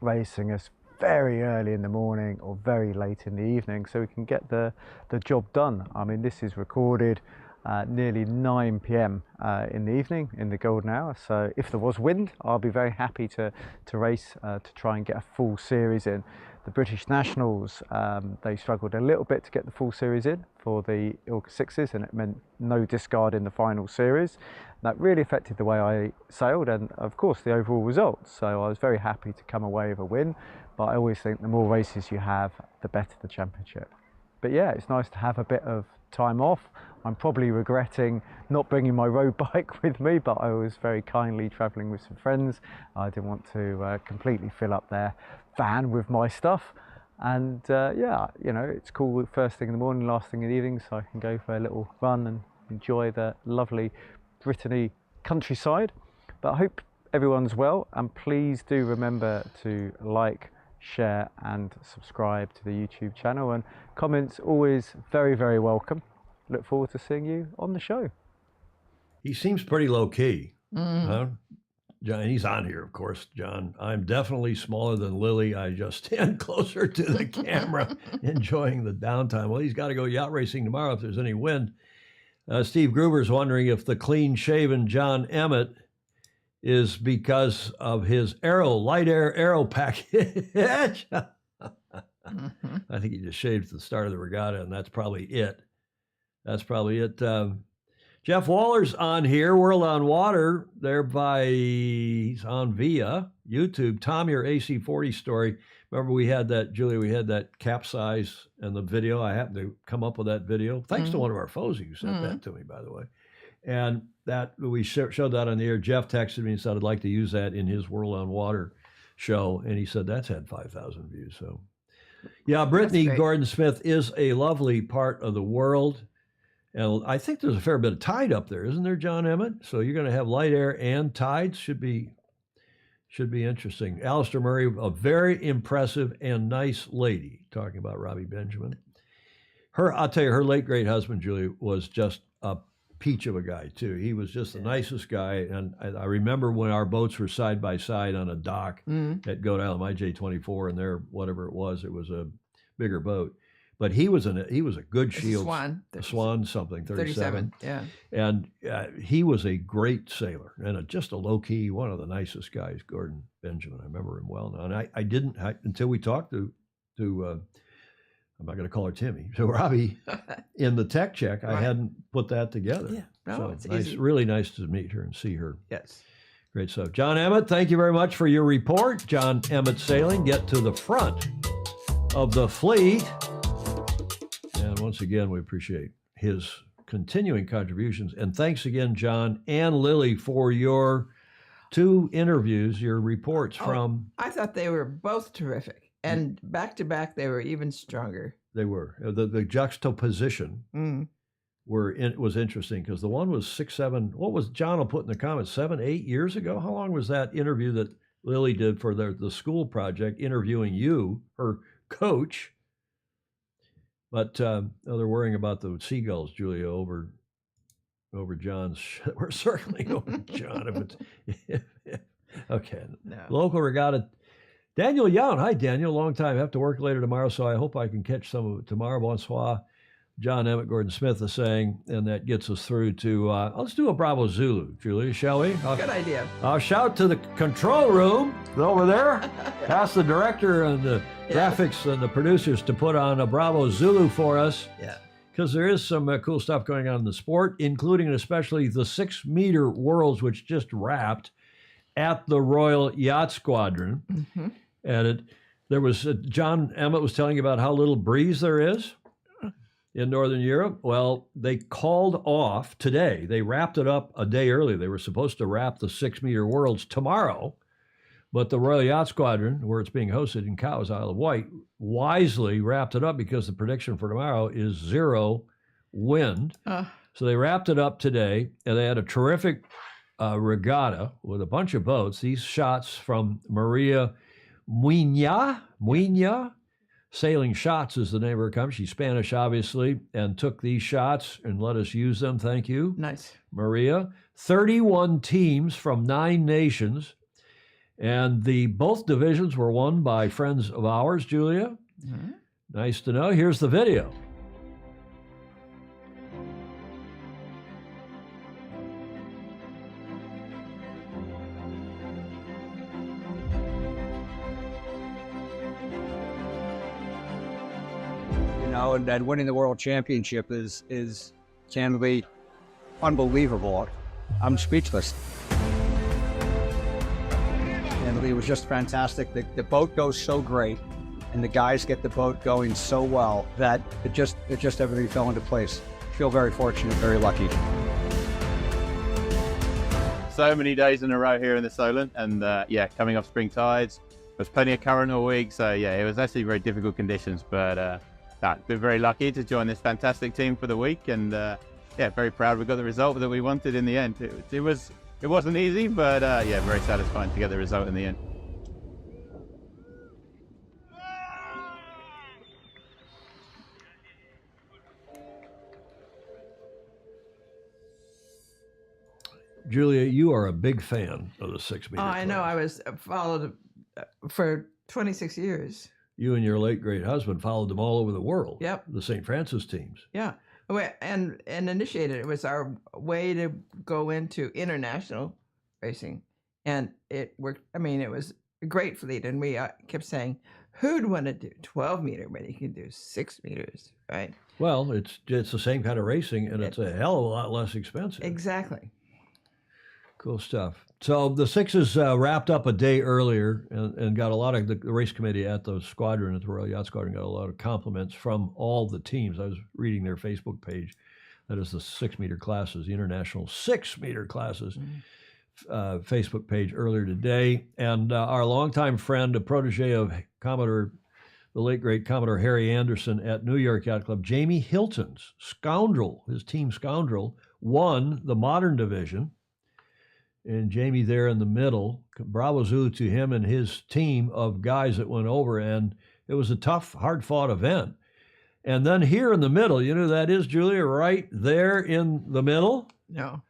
racing us very early in the morning or very late in the evening, so we can get the job done. I mean, this is recorded nearly 9 p.m. In the evening, in the golden hour. So if there was wind, I'll be very happy to race to try and get a full series in. The British Nationals, they struggled a little bit to get the full series in for the Ilka Sixes, and it meant no discard in the final series. That really affected the way I sailed and, of course, the overall results. So I was very happy to come away with a win, but I always think the more races you have, the better the championship. But yeah, it's nice to have a bit of time off. I'm probably regretting not bringing my road bike with me, but I was very kindly travelling with some friends. I didn't want to completely fill up their van with my stuff. And yeah, you know, it's cool first thing in the morning, last thing in the evening, so I can go for a little run and enjoy the lovely Brittany countryside. But I hope everyone's well, and please do remember to like, share and subscribe to the YouTube channel, and comments always very, very welcome. Look forward to seeing you on the show. He seems pretty low key. Huh? John, he's on here, of course, John. I'm definitely smaller than Lily. I just stand closer to the camera, enjoying the downtime. Well, he's got to go yacht racing tomorrow if there's any wind. Steve Gruber's wondering if the clean-shaven John Emmett is because of his light air aero package. I think he just shaved at the start of the regatta, and that's probably it. That's probably it. Jeff Waller's on here, World on Water, there by, he's on via YouTube. Tom, your AC40 story. Remember we had that, Julia, we had that capsize and the video. I happened to come up with that video. Thanks to one of our foes who sent that to me, by the way. And that we showed that on the air. Jeff texted me and said, I'd like to use that in his World on Water show. And he said, that's had 5,000 views. So yeah, Brittany Gordon Smith is a lovely part of the world. And I think there's a fair bit of tide up there, isn't there, John Emmett? So you're going to have light air and tides. Should be interesting. Alistair Murray, a very impressive and nice lady, talking about Robbie Benjamin. I'll tell you, her late great husband, Julie, was just a peach of a guy, too. He was just the nicest guy. And I remember when our boats were side by side on a dock at Goat Island, my J24, and there, whatever it was a bigger boat. But he was a good shield. Swan something, 37. Yeah. And he was a great sailor and just a low key, one of the nicest guys, Gordon Benjamin. I remember him well now. And I didn't, until we talked to I'm not going to call her Timmy, so Robbie in the tech check, I hadn't put that together. Yeah. No, so it's nice, easy. really nice to meet her and see her. Yes. Great stuff. John Emmett, thank you very much for your report. John Emmett Sailing, get to the front of the fleet. And once again, we appreciate his continuing contributions. And thanks again, John and Lily, for your 2 interviews, your reports from... I thought they were both terrific. And back to back, they were even stronger. They were. The juxtaposition was interesting because the one was 6, 7... What was John will put in the comments, 7, 8 years ago? How long was that interview that Lily did for the school project, interviewing you, her coach? But they're worrying about the seagulls, Julia, over John's. We're circling over John. Okay. No. Local regatta. Daniel Young. Hi, Daniel. Long time. I have to work later tomorrow, so I hope I can catch some of it tomorrow. Bonsoir. John Emmett Gordon Smith is saying, and that gets us through to, let's do a Bravo Zulu, Julia, shall we? Good idea. I'll shout to the control room over there. Ask the director and the graphics and the producers to put on a Bravo Zulu for us. Yeah. Because there is some cool stuff going on in the sport, including and especially the 6-meter Worlds, which just wrapped at the Royal Yacht Squadron. Mm-hmm. And there was, John Emmett was telling you about how little breeze there is in Northern Europe. Well, they called off today. They wrapped it up a day early. They were supposed to wrap the 6-meter Worlds tomorrow, but the Royal Yacht Squadron, where it's being hosted in Cowes, Isle of Wight, wisely wrapped it up because the prediction for tomorrow is 0 wind. So they wrapped it up today, and they had a terrific regatta with a bunch of boats. These shots from Maria Muina, Sailing Shots is the name of her company. She's Spanish, obviously, and took these shots and let us use them. Thank you. Nice. Maria. 31 teams from 9 nations. And both divisions were won by friends of ours, Julia. Mm-hmm. Nice to know. Here's the video. And winning the world championship is candidly unbelievable. I'm speechless. And it was just fantastic. The boat goes so great, and the guys get the boat going so well that it just everything fell into place. I feel very fortunate, very lucky. So many days in a row here in the Solent, and coming off spring tides, there's plenty of current all week. So it was actually very difficult conditions, but. Been very lucky to join this fantastic team for the week, and very proud we got the result that we wanted in the end. It wasn't easy, but very satisfying to get the result in the end. Julia, you are a big fan of the 6-meter. Oh, I know. I was followed for 26 years. You and your late great husband followed them all over the world. Yep. The St. Francis teams. Yeah. And initiated. It was our way to go into international racing. And it worked. I mean, it was great fleet, and we kept saying, who'd want to do 12 meter when you can do 6 meters, right? Well, it's the same kind of racing, and it's a hell of a lot less expensive. Exactly. Cool stuff. So the Sixes wrapped up a day earlier and got a lot of the race committee at the squadron, at the Royal Yacht Squadron, got a lot of compliments from all the teams. I was reading their Facebook page. That is the 6 meter classes, the international 6 meter classes Facebook page earlier today. And our longtime friend, a protege of Commodore, the late great Commodore Harry Anderson at New York Yacht Club, Jamie Hilton's Scoundrel, his team Scoundrel, won the modern division. And Jamie there in the middle, bravo Zulu to him and his team of guys that went over. And it was a tough, hard-fought event. And then here in the middle, you know who that is, Julia, right there in the middle? No.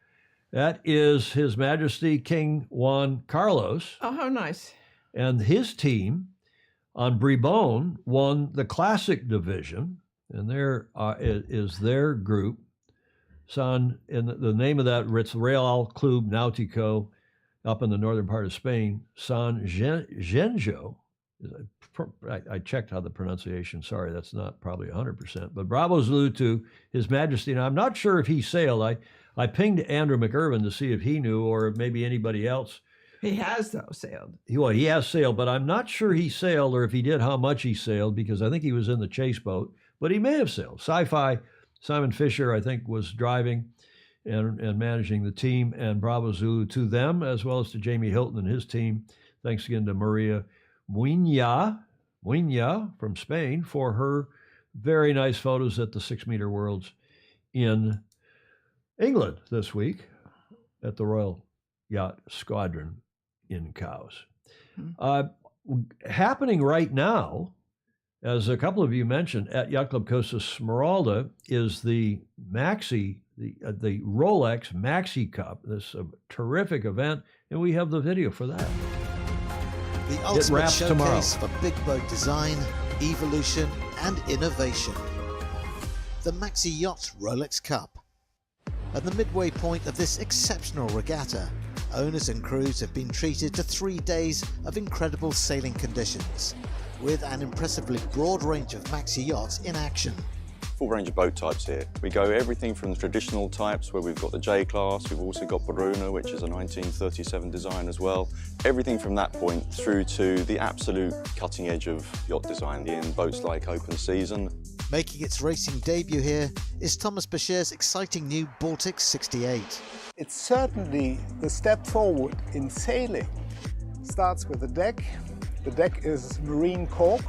That is His Majesty King Juan Carlos. Oh, how nice. And his team on Bribon won the Classic Division. And there is their group. And the name of that, it's Real Club Nautico up in the northern part of Spain, San Genjo. I checked how the pronunciation, sorry, that's not probably 100%, but bravo Zulu to His Majesty. Now, I'm not sure if he sailed. I pinged Andrew McIrvin to see if he knew or maybe anybody else. He has, though, sailed. Well, he has sailed, but I'm not sure he sailed, or if he did, how much he sailed, because I think he was in the chase boat, but he may have sailed. Sci-Fi, Simon Fisher, I think, was driving and managing the team, and bravo Zulu to them, as well as to Jamie Hilton and his team. Thanks again to Maria Muña from Spain for her very nice photos at the 6 meter Worlds in England this week at the Royal Yacht Squadron in Cowes. Happening right now, as a couple of you mentioned, at Yacht Club Costa Smeralda is the Rolex Maxi Cup. This is a terrific event, and we have the video for that. The ultimate showcase for big boat design, evolution, and innovation. The Maxi Yacht Rolex Cup. At the midway point of this exceptional regatta, owners and crews have been treated to 3 days of incredible sailing conditions, with an impressively broad range of Maxi yachts in action. Full range of boat types here. We go everything from the traditional types where we've got the J-Class, we've also got Baruna, which is a 1937 design as well. Everything from that point through to the absolute cutting edge of yacht design, in boats like Open Season. Making its racing debut here is Thomas Bashir's exciting new Baltic 68. It's certainly the step forward in sailing. Starts with the deck. The deck is marine cork.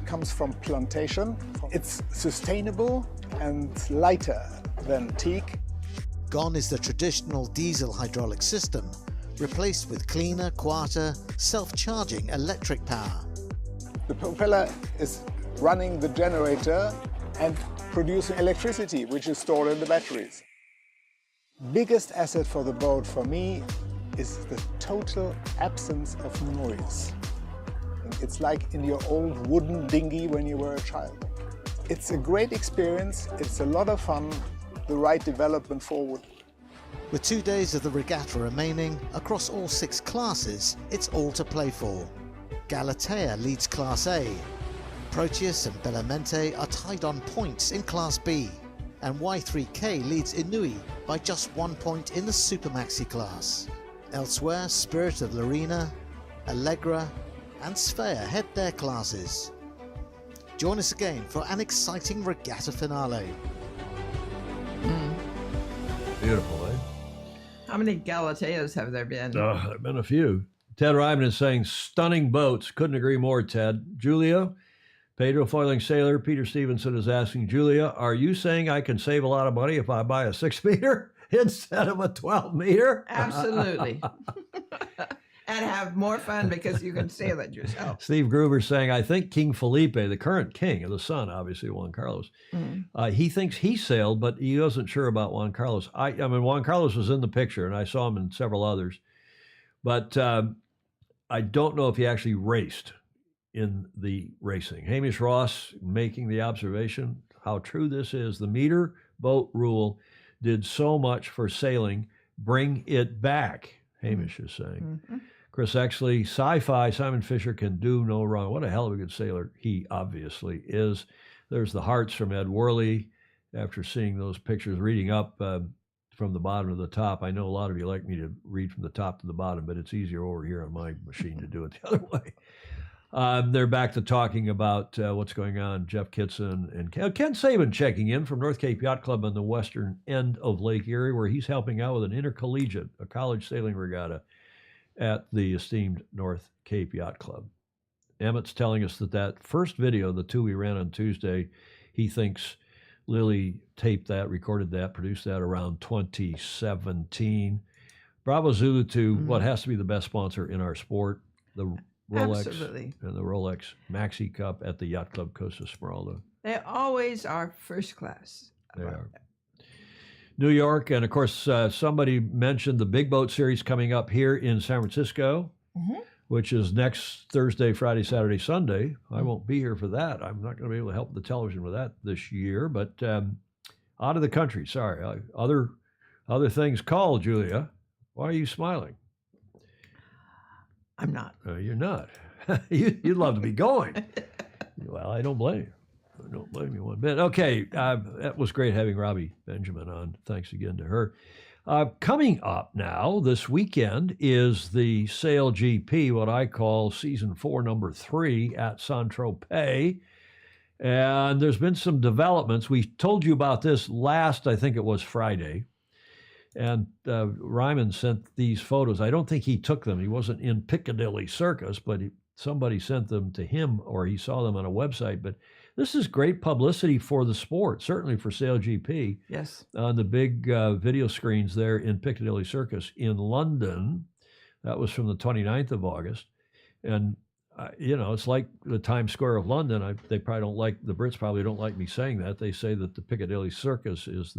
Comes from plantation. It's sustainable and lighter than teak. Gone is the traditional diesel hydraulic system, replaced with cleaner, quieter, self-charging electric power. The propeller is running the generator and producing electricity, which is stored in the batteries. Biggest asset for the boat for me is the total absence of noise. It's like in your old wooden dinghy when you were a child. It's a great experience, it's a lot of fun, the right development forward. With 2 days of the regatta remaining, across all 6 classes, it's all to play for. Galatea leads Class A. Proteus and Bellamente are tied on points in Class B. And Y3K leads Inui by just 1 point in the Super Maxi class. Elsewhere, Spirit of Lorena, Allegra, and Sphere head their classes. Join us again for an exciting regatta finale. Beautiful, eh? How many Galateas have there been? There have been a few. Ted Ryman is saying stunning boats. Couldn't agree more, Ted. Julia, Pedro Foiling Sailor, Peter Stevenson is asking, Julia, are you saying I can save a lot of money if I buy a 6 meter instead of a 12 meter? Absolutely. And have more fun because you can sail it yourself. Steve Gruber saying, I think King Felipe, the current king of the son, obviously Juan Carlos, he thinks he sailed, but he wasn't sure about Juan Carlos. I mean, Juan Carlos was in the picture, and I saw him in several others. But I don't know if he actually raced in the racing. Hamish Ross making the observation how true this is. The meter boat rule did so much for sailing. Bring it back, Hamish is saying. Of Chris Exley, sci-fi, Simon Fisher can do no wrong. What a hell of a good sailor he obviously is. There's the hearts from Ed Worley. After seeing those pictures, reading up from the bottom to the top. I know a lot of you like me to read from the top to the bottom, but it's easier over here on my machine to do it the other way. They're back to talking about what's going on. Jeff Kitson and Ken Saban checking in from North Cape Yacht Club on the western end of Lake Erie, where he's helping out with an intercollegiate, a college sailing regatta at the esteemed North Cape Yacht Club. Emmett's telling us that first video, the two we ran on Tuesday, he thinks Lily taped that, recorded that, produced that around 2017. Bravo Zulu to what has to be the best sponsor in our sport, the Rolex Absolutely. and the Rolex Maxi Cup at the Yacht Club Costa Smeralda. They always are first class. They are. New York, and of course, somebody mentioned the Big Boat Series coming up here in San Francisco, which is next Thursday, Friday, Saturday, Sunday. I won't be here for that. I'm not going to be able to help the television with that this year, but out of the country, sorry. Other things call, Julia. Why are you smiling? I'm not. You're not. You'd love to be going. Well, I don't blame you. I don't blame you one bit. Okay, that was great having Robbie Benjamin on. Thanks again to her. Coming up now this weekend is the SailGP, what I call Season 4, Number 3 at Saint-Tropez. And there's been some developments. We told you about this last, I think it was Friday. And Ryman sent these photos. I don't think he took them. He wasn't in Piccadilly Circus, but somebody sent them to him, or he saw them on a website. But this is great publicity for the sport, certainly for SailGP. Yes. On the big video screens there in Piccadilly Circus in London. That was from the 29th of August. And, it's like the Times Square of London. The Brits probably don't like me saying that. They say that the Piccadilly Circus is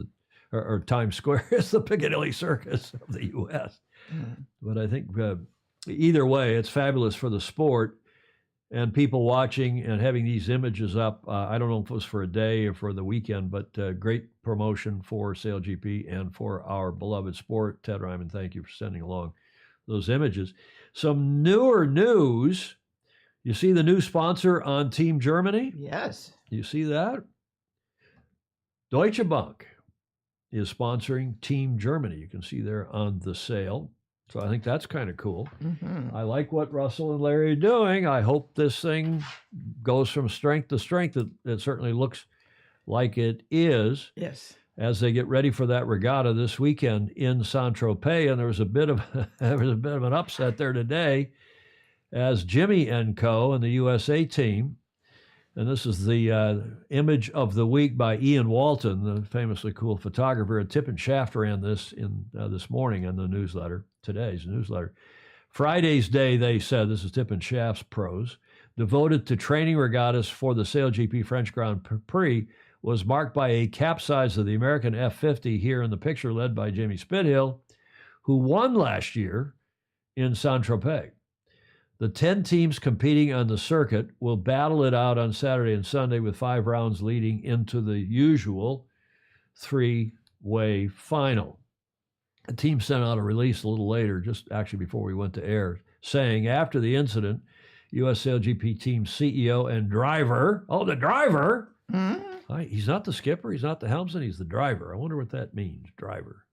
or Times Square is the Piccadilly Circus of the U.S. But I think either way, it's fabulous for the sport and people watching and having these images up. I don't know if it was for a day or for the weekend, but great promotion for SailGP and for our beloved sport. Ted Ryman, thank you for sending along those images. Some newer news. You see the new sponsor on Team Germany? Yes. You see that? Deutsche Bank is sponsoring Team Germany. You can see there on the sail. So I think that's kind of cool. I like what Russell and Larry are doing. I hope this thing goes from strength to strength. It certainly looks like it is. Yes. As they get ready for that regatta this weekend in Saint-Tropez. And there was a bit of an upset there today as Jimmy and Co. and the USA team. And this is the image of the week by Ian Walton, the famously cool photographer. Tip and Shaft ran this in this morning in the newsletter, today's newsletter. Friday's day, they said, this is Tip and Shaft's prose, devoted to training regattas for the SailGP French Grand Prix, was marked by a capsize of the American F-50 here in the picture, led by Jamie Spithill, who won last year in Saint-Tropez. The 10 teams competing on the circuit will battle it out on Saturday and Sunday with 5 rounds leading into the usual 3-way final. The team sent out a release a little later, just actually before we went to air, saying after the incident, U.S. SailGP team CEO and driver, the driver, he's not the skipper, he's not the helmsman, he's the driver. I wonder what that means, driver.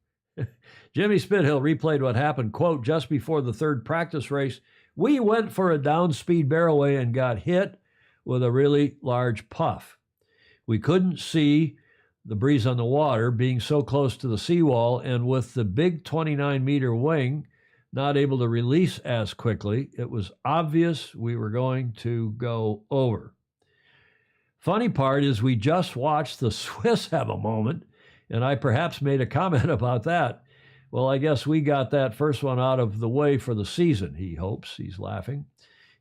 Jimmy Spithill replayed what happened, quote, just before the third practice race, we went for a down-speed barrelway and got hit with a really large puff. We couldn't see the breeze on the water being so close to the seawall, and with the big 29-meter wing not able to release as quickly, it was obvious we were going to go over. Funny part is we just watched the Swiss have a moment, and I perhaps made a comment about that. Well, I guess we got that first one out of the way for the season, he hopes. He's laughing.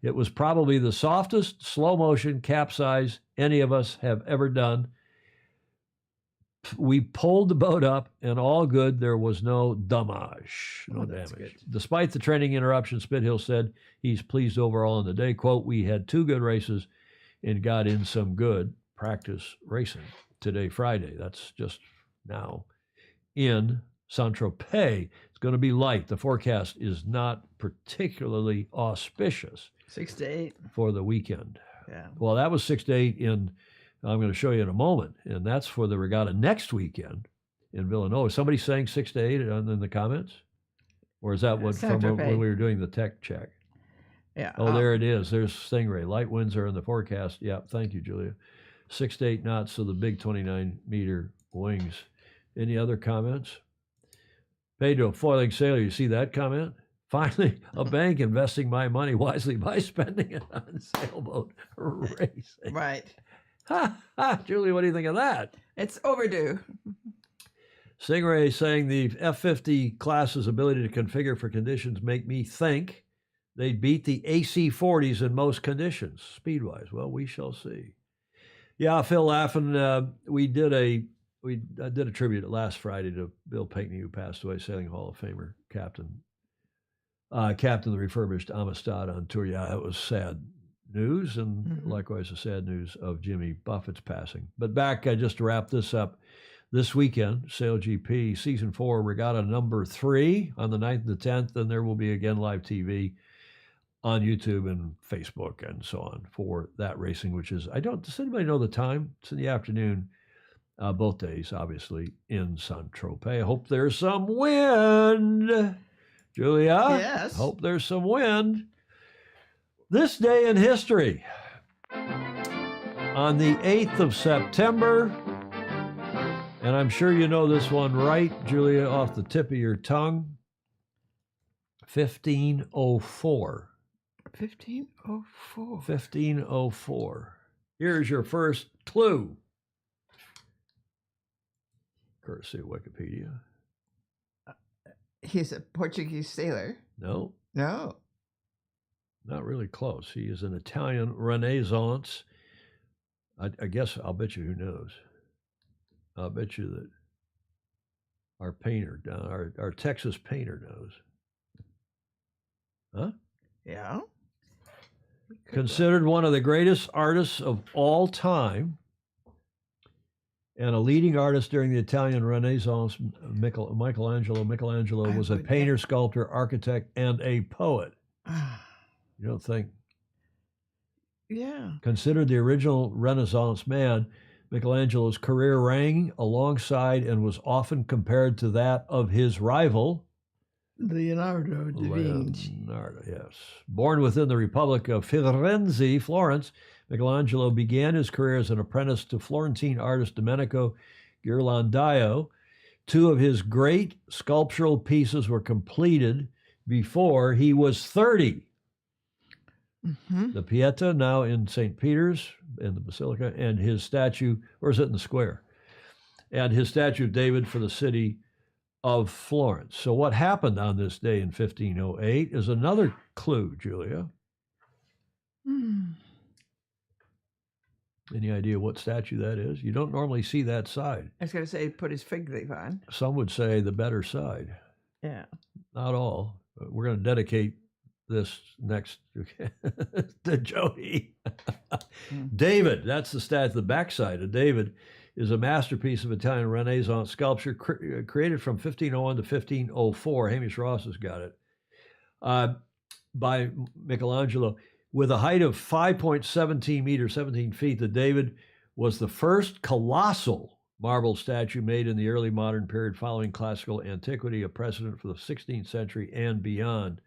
It was probably the softest slow-motion capsize any of us have ever done. We pulled the boat up, and all good. There was no damage. No damage. Good. Despite the training interruption, Spithill said he's pleased overall in the day. Quote, we had 2 good races and got in some good practice racing today, Friday. That's just now in Saint-Tropez. It's going to be light. The forecast is not particularly auspicious 6 to 8. for the weekend. Yeah. Well, that was 6 to 8 in, I'm going to show you in a moment, and that's for the regatta next weekend in Villanova. Somebody saying 6 to 8 in the comments? Or is that what from when we were doing the tech check? Yeah. Oh, there it is. There's Stingray. Light winds are in the forecast. Yeah, thank you, Julia. 6 to 8 knots of the big 29-meter wings. Any other comments? Pedro, foiling sailor, you see that comment? Finally, a bank investing my money wisely by spending it on sailboat racing. Right. Ha, ha, Julia, what do you think of that? It's overdue. Stingray saying the F-50 class's ability to configure for conditions make me think they'd beat the AC-40s in most conditions, speed-wise. Well, we shall see. Yeah, Phil laughing. We did a tribute last Friday to Bill Pinckney, who passed away, Sailing Hall of Famer, captain of the refurbished Amistad on tour. Yeah, it was sad news, and likewise the sad news of Jimmy Buffett's passing. But back, just to wrap this up, this weekend, SailGP Season 4 Regatta number 3 on the 9th and the 10th, and there will be again live TV on YouTube and Facebook and so on for that racing, which is, does anybody know the time? It's in the afternoon, both days, obviously, in Saint-Tropez. I hope there's some wind. Julia? Yes. Hope there's some wind. This day in history, on the 8th of September, and I'm sure you know this one right, Julia, off the tip of your tongue, 1504. 1504. 1504. Here's your first clue. Courtesy of Wikipedia. He's a Portuguese sailor. No. No. Not really close. He is an Italian Renaissance. I guess I'll bet you who knows. I'll bet you that our painter, our Texas painter knows. Huh? Yeah. Considered one of the greatest artists of all time and a leading artist during the Italian Renaissance, Michelangelo. Michelangelo was a painter, sculptor, architect, and a poet. You don't think? Yeah. Considered the original Renaissance man, Michelangelo's career rang alongside and was often compared to that of his rival, Leonardo da Vinci. Leonardo, yes. Born within the Republic of Firenze, Florence, Michelangelo began his career as an apprentice to Florentine artist Domenico Ghirlandaio. Two of his great sculptural pieces were completed before he was 30. The Pieta, now in St. Peter's, in the Basilica, and his statue, or is it in the square? And his statue of David for the city of Florence. So what happened on this day in 1508 is another clue, Julia. Any idea what statue that is? You don't normally see that side. I was going to say put his fig leaf on. Some would say the better side. Yeah. Not all. We're going to dedicate this next to Jody. David, that's the backside of David, is a masterpiece of Italian Renaissance sculpture created from 1501 to 1504. Hamish Ross has got it. By Michelangelo. With a height of 5.17 meters, 17 feet, the David was the first colossal marble statue made in the early modern period following classical antiquity, a precedent for the 16th century and beyond.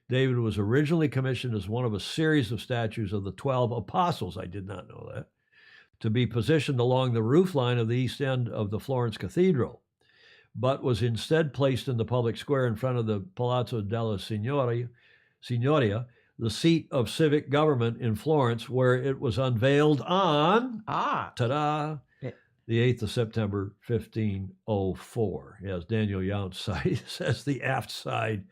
David was originally commissioned as one of a series of statues of the 12 apostles, I did not know that, to be positioned along the roofline of the east end of the Florence Cathedral, but was instead placed in the public square in front of the Palazzo della Signoria, the seat of civic government in Florence, where it was unveiled on, ta-da, the 8th of September, 1504. Yes, Daniel Yount says the aft side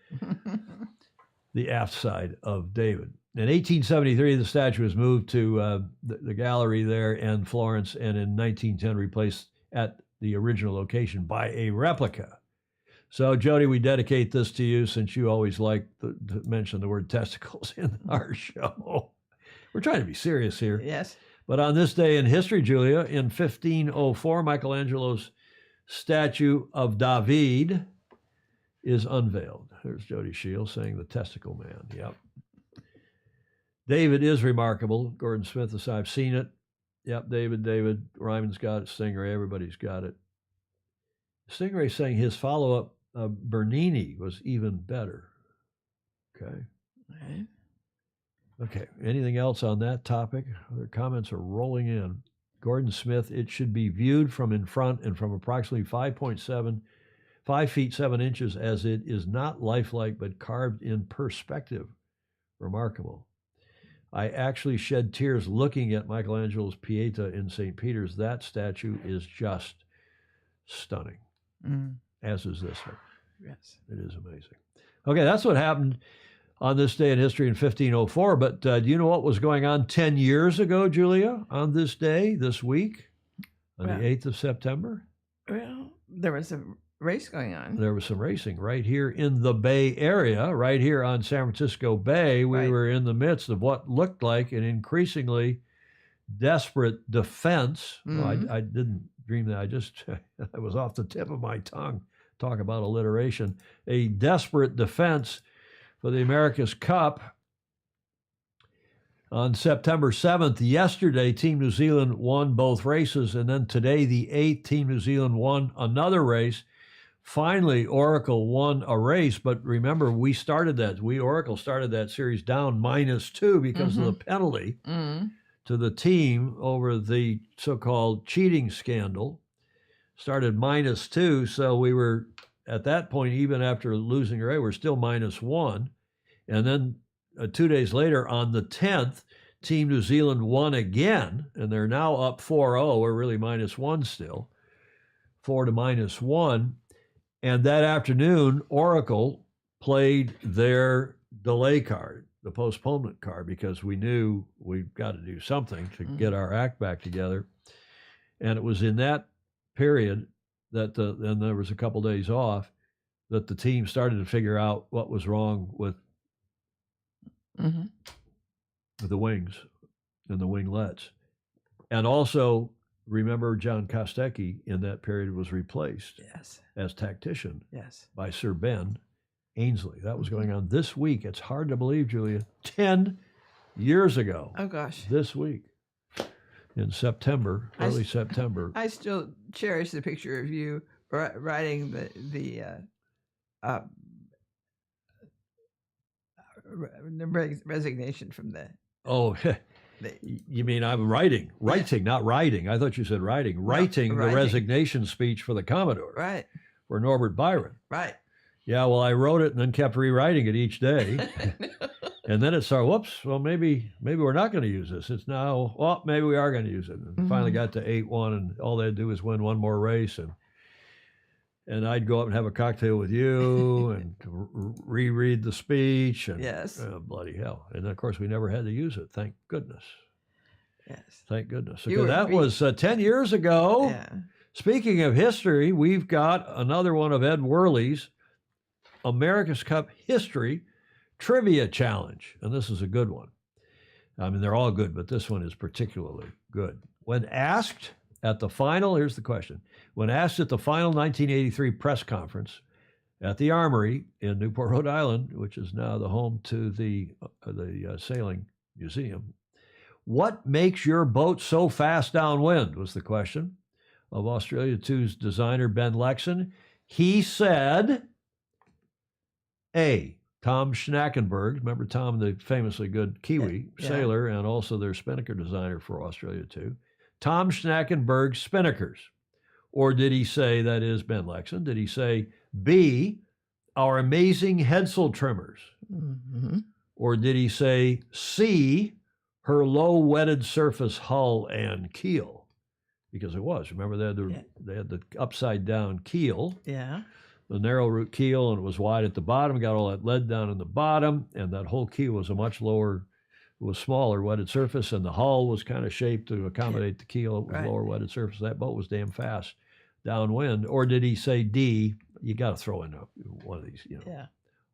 of David. In 1873, the statue was moved to the gallery there in Florence, and in 1910 replaced at the original location by a replica. So, Jody, we dedicate this to you since you always like to mention the word testicles in our show. We're trying to be serious here. Yes. But on this day in history, Julia, in 1504, Michelangelo's statue of David is unveiled. There's Jody Shields saying the testicle man. Yep. David is remarkable. Gordon Smith says, I've seen it. Yep, David. Ryman's got it. Stingray, everybody's got it. Stingray saying his follow-up, Bernini, was even better. Okay. Right. Okay. Anything else on that topic? Other comments are rolling in. Gordon Smith, it should be viewed from in front and from approximately 5 feet 7 inches, as it is not lifelike but carved in perspective. Remarkable. I actually shed tears looking at Michelangelo's Pieta in St. Peter's. That statue is just stunning, as is this one. Yes. It is amazing. Okay, that's what happened on this day in history in 1504. But do you know what was going on 10 years ago, Julia, on this day, this week, on the 8th of September? Well, there was a race going on. There was some racing right here in the Bay Area, right here on San Francisco Bay. We were in the midst of what looked like an increasingly desperate defense. Well, I didn't dream that. I was off the tip of my tongue. Talk about alliteration. A desperate defense for the America's Cup. On September 7th, yesterday, Team New Zealand won both races, and then today, the 8th, Team New Zealand won another race. Finally, Oracle won a race, but remember, Oracle started that series down -2 because of the penalty to the team over the so-called cheating scandal. Started -2, so we were, at that point, even after losing a race, we're still -1. And then 2 days later, on the 10th, Team New Zealand won again, and they're now up 4-0. We're really -1 still, 4 to -1. And that afternoon, Oracle played their delay card, the postponement card, because we knew we've got to do something to get our act back together. And it was in that period that and there was a couple days off, that the team started to figure out what was wrong with the wings and the winglets. And also, remember, John Kostecki in that period was replaced as tactician by Sir Ben Ainsley. That was going on this week. It's hard to believe, Julia, 10 years ago. Oh, gosh. This week in September, early September. I still cherish the picture of you writing the resignation from the... Oh, you mean I'm writing, not writing. I thought you said writing. Writing the resignation speech for the Commodore. Right. For Norbert Byron. Right. Yeah, well, I wrote it and then kept rewriting it each day. And then it started, whoops, well, maybe we're not going to use this. It's now, well, maybe we are going to use it. And finally got to 8-1, and all they had to do was win one more race. And I'd go up and have a cocktail with you and reread the speech. And, bloody hell. And, of course, we never had to use it. Thank goodness. Yes. Thank goodness. Okay, that was 10 years ago. Yeah. Speaking of history, we've got another one of Ed Worley's America's Cup History Trivia Challenge. And this is a good one. I mean, they're all good, but this one is particularly good. When asked at the final, here's the question. When asked at the final 1983 press conference at the Armory in Newport, Rhode Island, which is now the home to the Sailing Museum, what makes your boat so fast downwind, was the question of Australia 2's designer Ben Lexon. He said, A, Tom Schnackenberg, remember Tom, the famously good Kiwi sailor, and also their spinnaker designer for Australia 2, Tom Schnackenberg spinnakers. Or did he say, that is Ben Lexon, did he say B, our amazing headsail trimmers? Or did he say C, her low wetted surface hull and keel? Because it was, remember they had the upside down keel. Yeah. The narrow root keel, and it was wide at the bottom, got all that lead down in the bottom, and that whole keel was a much lower, was smaller wetted surface, and the hull was kind of shaped to accommodate the keel with lower wetted surface. That boat was damn fast downwind. Or did he say D? You got to throw in one of these,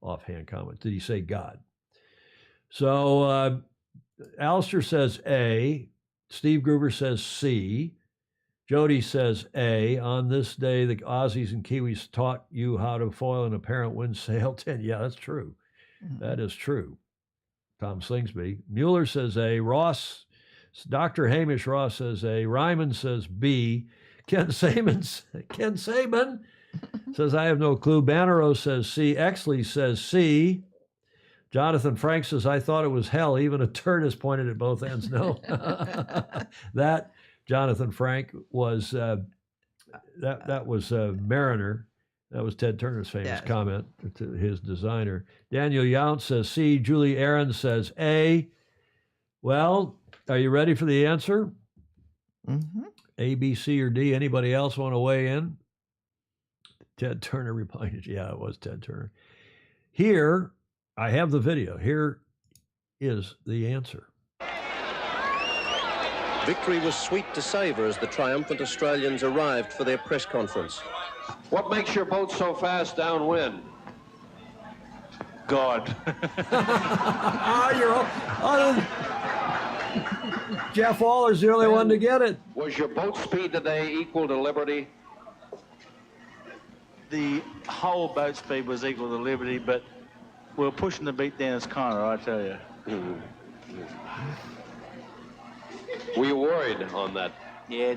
offhand comments. Did he say God? So Alistair says A. Steve Gruber says C. Jody says A. On this day, the Aussies and Kiwis taught you how to foil an apparent wind sail 10. Yeah, that's true. That is true. Tom Slingsby. Mueller says A. Ross, Dr. Hamish Ross says A. Ryman says B. Ken Saban says, I have no clue. Banneros says C. Exley says C. Jonathan Frank says, I thought it was hell. Even a turd is pointed at both ends. No. That, Jonathan Frank, was that was Mariner. That was Ted Turner's famous comment to his designer. Daniel Yount says C. Julie Aaron says A. Well, are you ready for the answer? Mm-hmm. A, B, C, or D? Anybody else want to weigh in? Ted Turner replied, yeah, it was Ted Turner. Here, I have the video. Here is the answer. Victory was sweet to savour as the triumphant Australians arrived for their press conference. What makes your boat so fast downwind? God. Jeff Waller's the only one to get it. Was your boat speed today equal to Liberty? The whole boat speed was equal to Liberty, but we were pushing to beat Dennis Conner, I tell you. Were you worried on that? Yeah,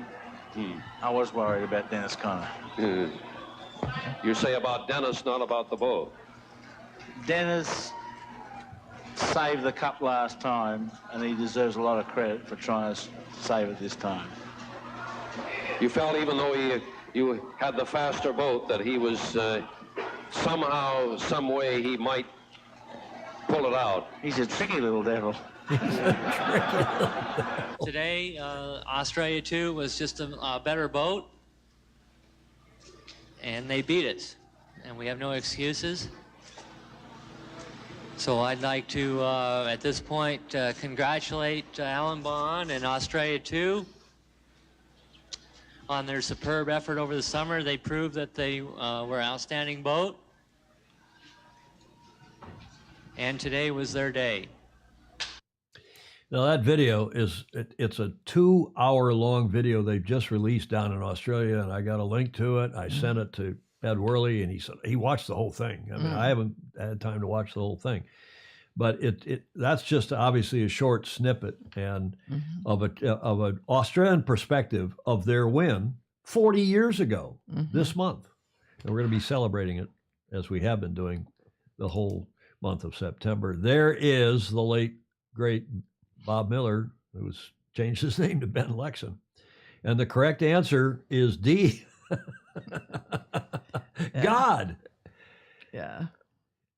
I was worried about Dennis Conner. You say about Dennis, not about the boat. Dennis saved the cup last time, and he deserves a lot of credit for trying to save it this time. You felt even though you had the faster boat that he was somehow, some way he might pull it out. He's a tricky little devil. Today, Australia 2 was just a better boat, and they beat it, and we have no excuses. So I'd like to, at this point, congratulate Alan Bond and Australia 2 on their superb effort over the summer. They proved that they were an outstanding boat, and today was their day. Now that video it's a 2-hour-long video they've just released down in Australia, and I got a link to it. I sent it to Ed Worley, and he said he watched the whole thing. I mean, I haven't had time to watch the whole thing, but that's just obviously a short snippet and of an Australian perspective of their win 40 years ago this month, and we're going to be celebrating it as we have been doing the whole month of September. There is the late great Bob Miller, who was changed his name to Ben Lexon, and the correct answer is D. God. Yeah.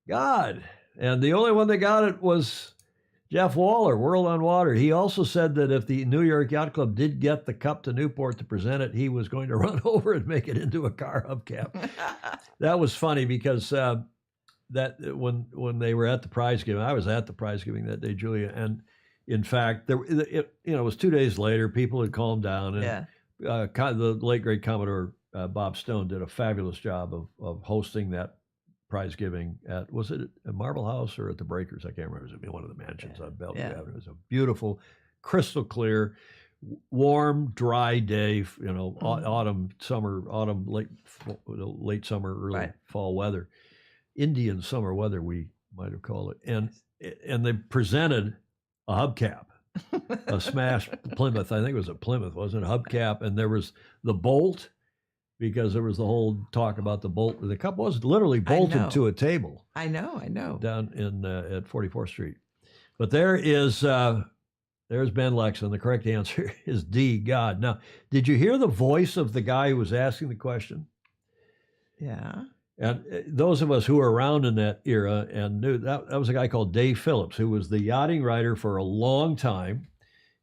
God. And the only one that got it was Jeff Waller, World on Water. He also said that if the New York Yacht Club did get the cup to Newport to present it, he was going to run over and make it into a car hubcap. That was funny because that when they were at the prize giving, I was at the prize giving that day, Julia, and in fact, it was 2 days later. People had calmed down, and the late great Commodore Bob Stone did a fabulous job of hosting that prize giving was it at Marble House or at the Breakers? I can't remember. It was one of the mansions on Bellevue Avenue. It was a beautiful, crystal clear, warm, dry day. Autumn, late summer, early fall weather, Indian summer weather we might have called it, and they presented a hubcap, a smashed Plymouth. I think it was a Plymouth, wasn't it? A hubcap, and there was the bolt, because there was the whole talk about the bolt. The cup was literally bolted to a table. I know. Down in at 44th Street. But there's Ben Lexon. The correct answer is D, God. Now, did you hear the voice of the guy who was asking the question? Yeah. And those of us who were around in that era and knew that was a guy called Dave Phillips, who was the yachting writer for a long time.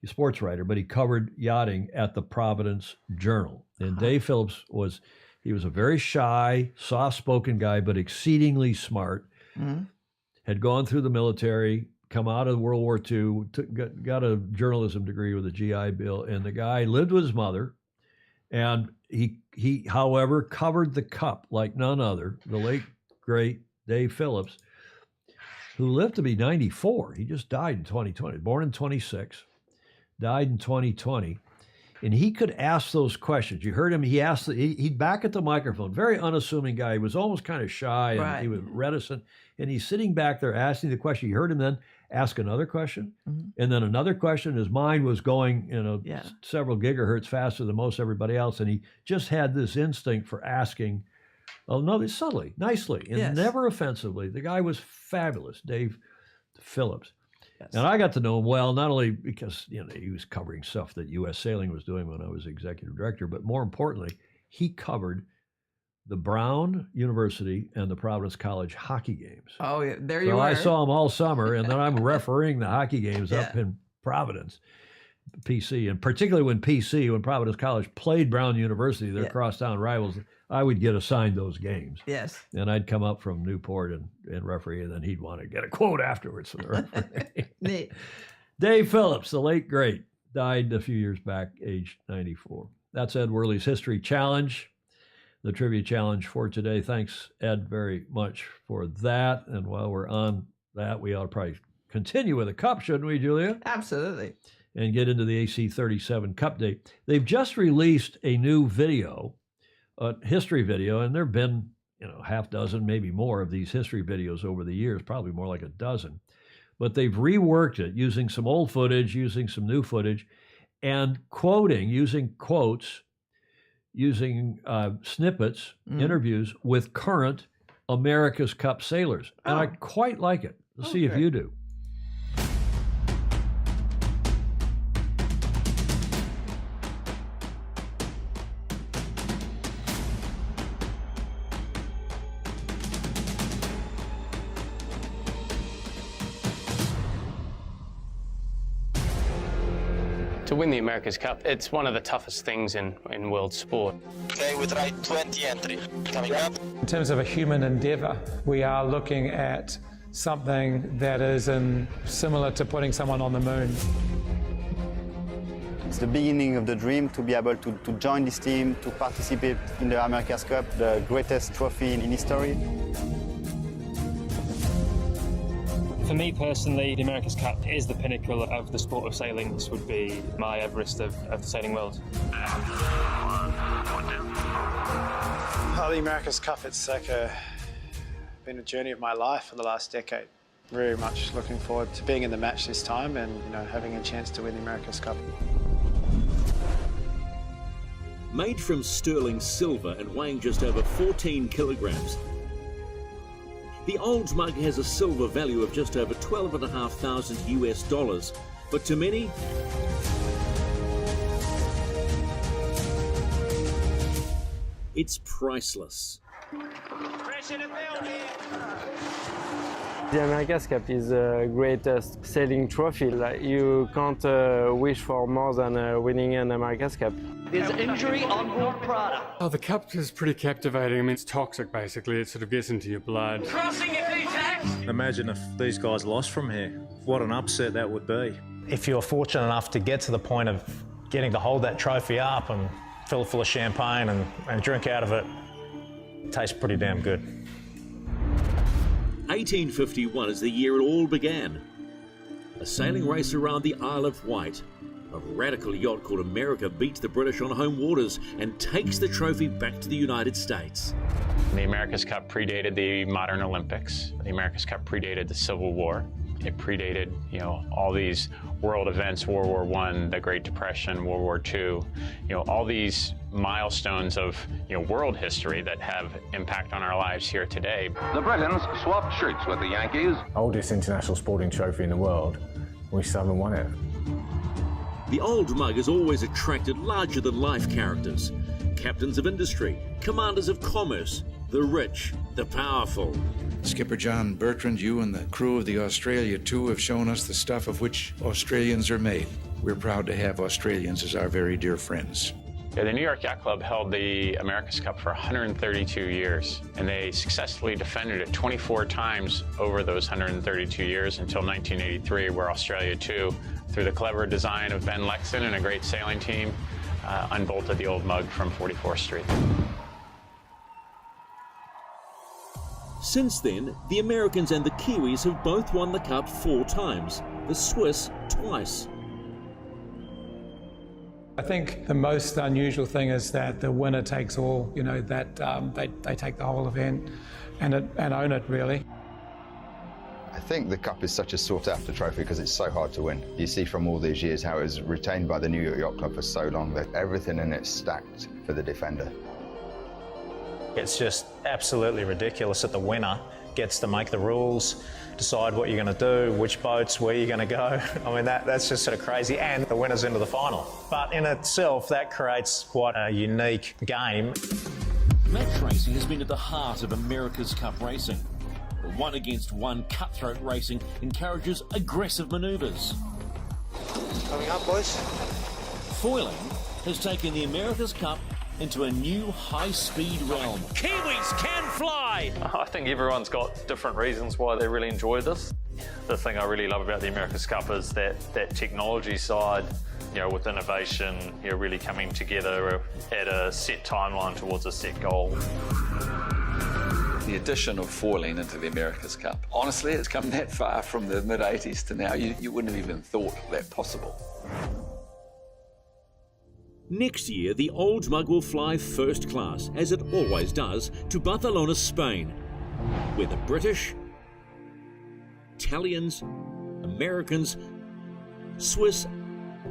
He's a sports writer, but he covered yachting at the Providence Journal. And Dave Phillips was a very shy, soft-spoken guy, but exceedingly smart. Had gone through the military, come out of World War II, got a journalism degree with a GI Bill, and the guy lived with his mother, and he, however, covered the cup like none other. The late, great Dave Phillips, who lived to be 94. He just died in 2020, born in 26, died in 2020. And he could ask those questions. You heard him. He'd back at the microphone, very unassuming guy. He was almost kind of shy and Right. he was reticent. And he's sitting back there asking the question. You heard him then ask another question and then another question. His mind was going, several gigahertz faster than most everybody else. And he just had this instinct for asking, subtly, nicely, and never offensively. The guy was fabulous, Dave Phillips. Yes. And I got to know him well, not only because he was covering stuff that U.S. Sailing was doing when I was executive director, but more importantly, he covered the Brown University and the Providence College hockey games. Oh, yeah, there you So are. I saw him all summer, and then I'm refereeing the hockey games up in Providence, PC, and particularly when Providence College played Brown University, their crosstown rivals, I would get assigned those games. Yes. And I'd come up from Newport and referee, and then he'd want to get a quote afterwards from the referee. Neat. Dave Phillips, the late great, died a few years back, age 94. That's Ed Worley's History Challenge, the trivia challenge for today. Thanks, Ed, very much for that. And while we're on that, we ought to probably continue with the Cup, shouldn't we, Julia? Absolutely. And get into the AC-37 Cup Day. They've just released a new video, a history video, and there have been, half dozen, maybe more of these history videos over the years, probably more like a dozen. But they've reworked it using some old footage, using some new footage, and using quotes, using snippets, interviews with current America's Cup sailors. And I quite like it. Let's see if you do. To win the America's Cup, it's one of the toughest things in world sport. Okay, we tried 20 entry. Coming up. In terms of a human endeavour, we are looking at something that is similar to putting someone on the moon. It's the beginning of the dream to be able to join this team, to participate in the America's Cup, the greatest trophy in history. For me personally, the America's Cup is the pinnacle of the sport of sailing. This would be my Everest of the sailing world. Oh, the America's Cup, it's been a journey of my life for the last decade. Very much looking forward to being in the match this time and having a chance to win the America's Cup. Made from sterling silver and weighing just over 14 kilograms, the old mug has a silver value of just over $12,500 US, but to many, it's priceless. The America's Cup is the greatest sailing trophy. You can't wish for more than winning an America's Cup. There's injury on board Prada. Oh, the Cup is pretty captivating. I mean, it's toxic, basically. It sort of gets into your blood. Crossing your feet, Imagine if these guys lost from here. What an upset that would be. If you're fortunate enough to get to the point of getting to hold that trophy up and fill it full of champagne and drink out of it, it tastes pretty damn good. 1851 is the year it all began. A sailing race around the Isle of Wight. A radical yacht called America beats the British on home waters and takes the trophy back to the United States. The America's Cup predated the modern Olympics. The America's Cup predated the Civil War. It predated, all these world events, World War I, the Great Depression, World War II, all these milestones of, world history that have impact on our lives here today. The Britons swapped shirts with the Yankees. Oldest international sporting trophy in the world. We still haven't won it. The old mug has always attracted larger-than-life characters. Captains of industry, commanders of commerce, the rich, the powerful. Skipper John Bertrand, you and the crew of the Australia 2 have shown us the stuff of which Australians are made. We're proud to have Australians as our very dear friends. Yeah, the New York Yacht Club held the America's Cup for 132 years, and they successfully defended it 24 times over those 132 years until 1983, where Australia 2, through the clever design of Ben Lexon and a great sailing team, unbolted the old mug from 44th Street. Since then, the Americans and the Kiwis have both won the Cup 4 times, the Swiss twice. I think the most unusual thing is that the winner takes all, you know, that they take the whole event and own it, really. I think the Cup is such a sought-after trophy because it's so hard to win. You see from all these years how it was retained by the New York Yacht Club for so long that everything in it's stacked for the defender. It's just absolutely ridiculous that the winner gets to make the rules, decide what you're going to do, which boats, where you're going to go. I mean, that's just sort of crazy. And the winner's into the final. But in itself, that creates quite a unique game. Match racing has been at the heart of America's Cup racing. But one-against-one cutthroat racing encourages aggressive manoeuvres. Coming up, boys. Foiling has taken the America's Cup into a new high-speed realm. Kiwis can fly! I think everyone's got different reasons why they really enjoy this. The thing I really love about the America's Cup is that technology side, you know, with innovation, you know, really coming together at a set timeline towards a set goal. The addition of foiling into the America's Cup, honestly, it's come that far from the mid-80s to now, you wouldn't have even thought that possible. Next year, the Old Mug will fly first class, as it always does, to Barcelona, Spain, where the British, Italians, Americans, Swiss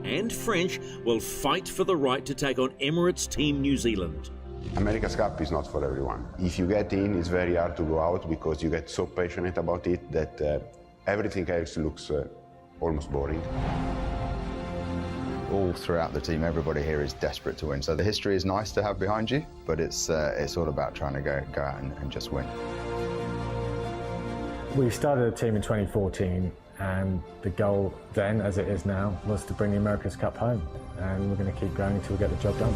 and French will fight for the right to take on Emirates Team New Zealand. America's Cup is not for everyone. If you get in, it's very hard to go out because you get so passionate about it that everything else looks almost boring. All throughout the team, everybody here is desperate to win. So the history is nice to have behind you, but it's all about trying to go out and just win. We started a team in 2014, and the goal then, as it is now, was to bring the America's Cup home. And we're going to keep going until we get the job done.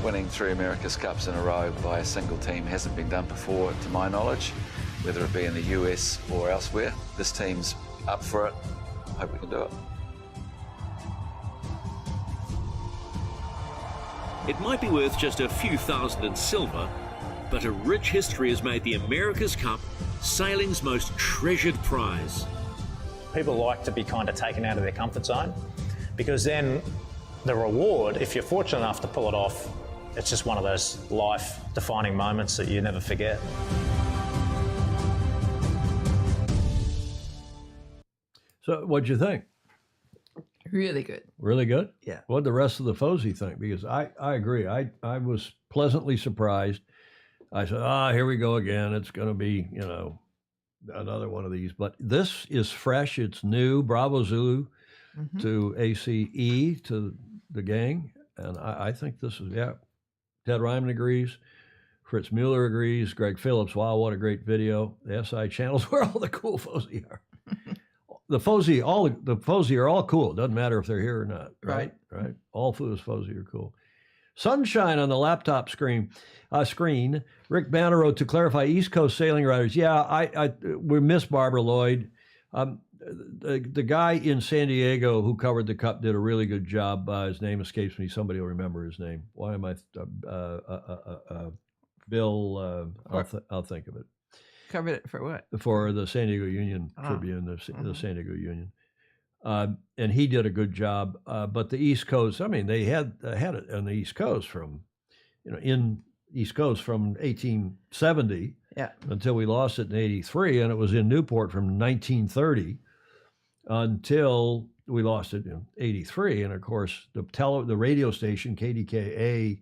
Winning 3 America's Cups in a row by a single team hasn't been done before, to my knowledge, whether it be in the US or elsewhere. This team's up for it. I hope we can do it. It might be worth just a few thousand in silver, but a rich history has made the America's Cup sailing's most treasured prize. People like to be kind of taken out of their comfort zone, because then the reward, if you're fortunate enough to pull it off, it's just one of those life-defining moments that you never forget. So what'd you think? Really good. Really good? Yeah. What'd the rest of the Fosey think? Because I agree. I was pleasantly surprised. I said, here we go again. It's going to be, you know, another one of these. But this is fresh. It's new. Bravo Zulu to ACE, to the gang. And I think this is, Ted Ryman agrees. Fritz Mueller agrees. Greg Phillips, wow, what a great video. The SI channels where all the cool Fosey are. The Fosey are all cool. Doesn't matter if they're here or not. Right. All Fosey are cool. Sunshine on the laptop screen. Rick Banner wrote, to clarify, East Coast sailing riders. Yeah, we miss Barbara Lloyd. The guy in San Diego who covered the Cup did a really good job. His name escapes me. Somebody will remember his name. Why am I? Bill. I'll think of it. Covered it for what? For the San Diego Union Tribune, the San Diego Union. And he did a good job. But the East Coast, I mean, they had it on the East Coast from 1870 until we lost it in 83. And it was in Newport from 1930 until we lost it in 83. And of course, the radio station, KDKA,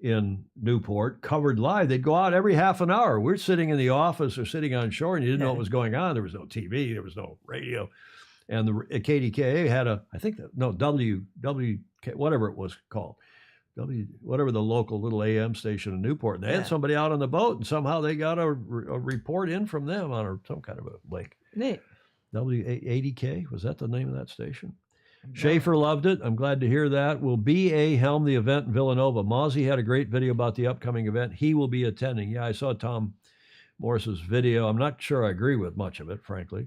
in Newport, covered live. They'd go out every half an hour. We're sitting in the office or sitting on shore, and you didn't know what was going on. There was no TV. There was no radio. And the KDKA had whatever it was called, whatever the local little AM station in Newport. And they had somebody out on the boat, and somehow they got a report in from them on some kind of a link. Neat. W80K, was that the name of that station? Schaefer loved it. I'm glad to hear that. Will BA helm the event in Villanova? Mozzie had a great video about the upcoming event. He will be attending. Yeah, I saw Tom Morris's video. I'm not sure I agree with much of it, frankly.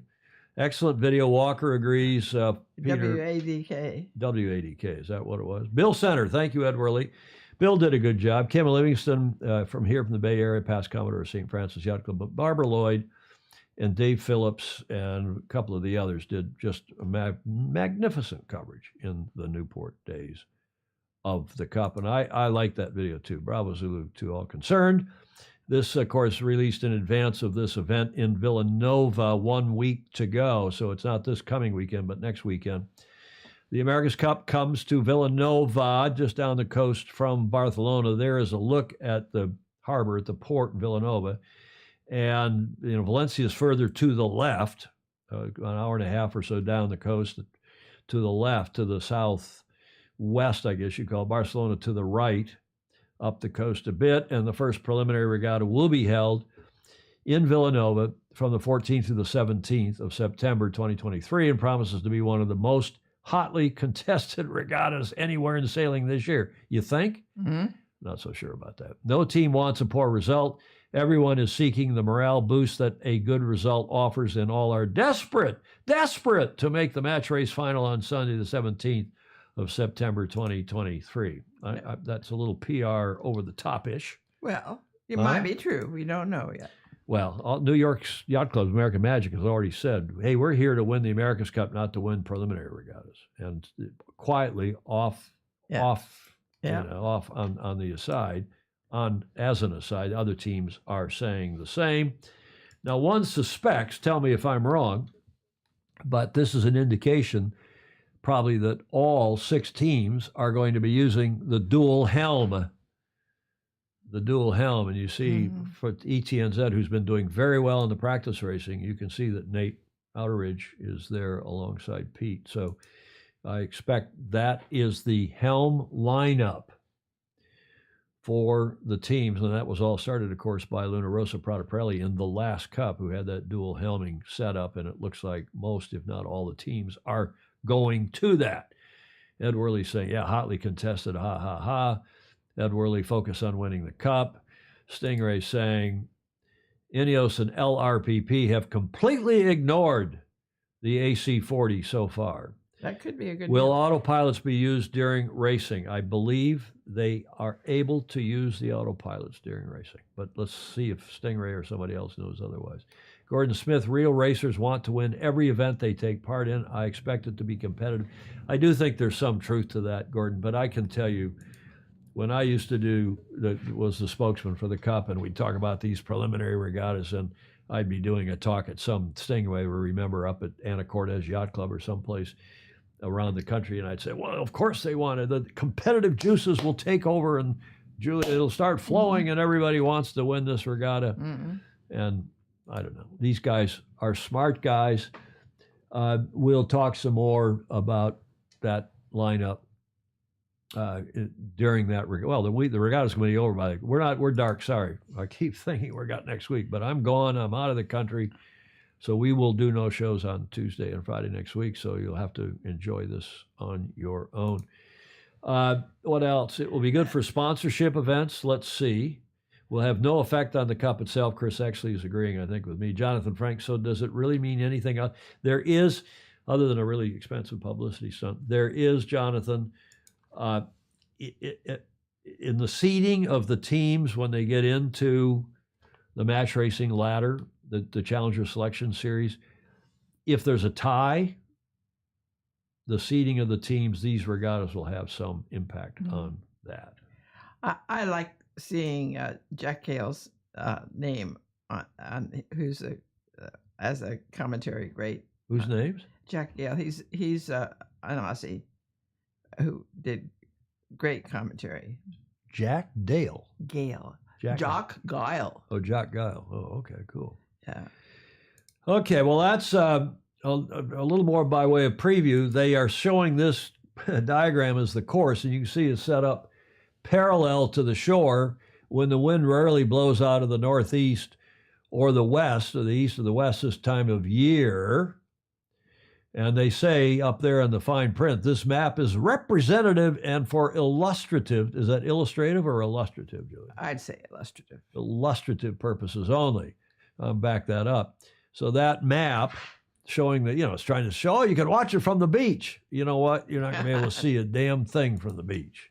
Excellent video. Walker agrees. Peter, WADK. WADK, is that what it was? Bill Center. Thank you, Ed Worley. Bill did a good job. Kim Livingston from the Bay Area, past Commodore of St. Francis Yacht Club. But Barbara Lloyd and Dave Phillips and a couple of the others did just a magnificent coverage in the Newport days of the Cup. And I like that video too. Bravo Zulu to all concerned. This, of course, released in advance of this event in Villanova, 1 week to go. So it's not this coming weekend, but next weekend. The America's Cup comes to Villanova, just down the coast from Barcelona. There is a look at the harbor, at the port in Villanova. And, Valencia is further to the left, an hour and a half or so down the coast, to the left, to the southwest, I guess you call it. Barcelona to the right, up the coast a bit. And the first preliminary regatta will be held in Villanova from the 14th to the 17th of September 2023, and promises to be one of the most hotly contested regattas anywhere in sailing this year. You think? Mm-hmm. Not so sure about that. No team wants a poor result. Everyone is seeking the morale boost that a good result offers, and all are desperate to make the match race final on Sunday, the 17th of September 2023. That's a little PR over the top-ish. Well, it might be true. We don't know yet. Well, New York's Yacht Club, American Magic, has already said, hey, we're here to win the America's Cup, not to win preliminary regattas. And quietly off on the aside, as an aside, other teams are saying the same. Now, one suspects, tell me if I'm wrong, but this is an indication probably that all 6 teams are going to be using the dual helm. And you see for ETNZ, who's been doing very well in the practice racing, you can see that Nate Outeridge is there alongside Pete. So I expect that is the helm lineup for the teams. And that was all started, of course, by Luna Rosa Pradaprelli in the last Cup, who had that dual helming setup. And it looks like most, if not all, the teams are going to that. Ed Worley saying, yeah, hotly contested, ha, ha, ha. Ed Worley focus on winning the Cup. Stingray saying, Ineos and LRPP have completely ignored the AC40 so far. That could be a good Will autopilots be used during racing? I believe they are able to use the autopilots during racing, but let's see if Stingray or somebody else knows otherwise. Gordon Smith, real racers want to win every event they take part in. I expect it to be competitive. I do think there's some truth to that, Gordon, but I can tell you, when I used to was the spokesman for the Cup, and we'd talk about these preliminary regattas, and I'd be doing a talk at some Stingray, remember, up at Anacortes Yacht Club or someplace around the country, and I'd say, well, of course they want it. The competitive juices will take over, and Julia, it'll start flowing, and everybody wants to win this regatta. And I don't know. These guys are smart guys. We'll talk some more about that lineup during that. The regatta's going to be over by. We're dark. Sorry, I keep thinking we got next week, but I'm gone. I'm out of the country, so we will do no shows on Tuesday and Friday next week. So you'll have to enjoy this on your own. What else? It will be good for sponsorship events. Let's see. Will have no effect on the Cup itself. Chris Exley is agreeing, I think, with me. Jonathan Frank, so does it really mean anything else? There is, other than a really expensive publicity stunt, there is, Jonathan, in the seeding of the teams when they get into the match racing ladder, the Challenger Selection Series, if there's a tie, the seeding of the teams, these regattas will have some impact on that. I like seeing Jack Cale's name on who's as a commentary great. Whose names? Jack Gale. He's an Aussie who did great commentary. Jack Dale. Gale. Jock Gile. Oh, Jock Gile. Oh, okay, cool. Yeah. Okay, well, that's a little more by way of preview. They are showing this diagram as the course, and you can see it's set up parallel to the shore when the wind rarely blows out of the northeast or the west, or the east or the west this time of year. And they say up there in the fine print, this map is representative and for illustrative. Is that illustrative or illustrative, Julie? I'd say illustrative. Illustrative purposes only. Back that up. So that map showing that, it's trying to show, you can watch it from the beach. You know what? You're not going to be able to see a damn thing from the beach.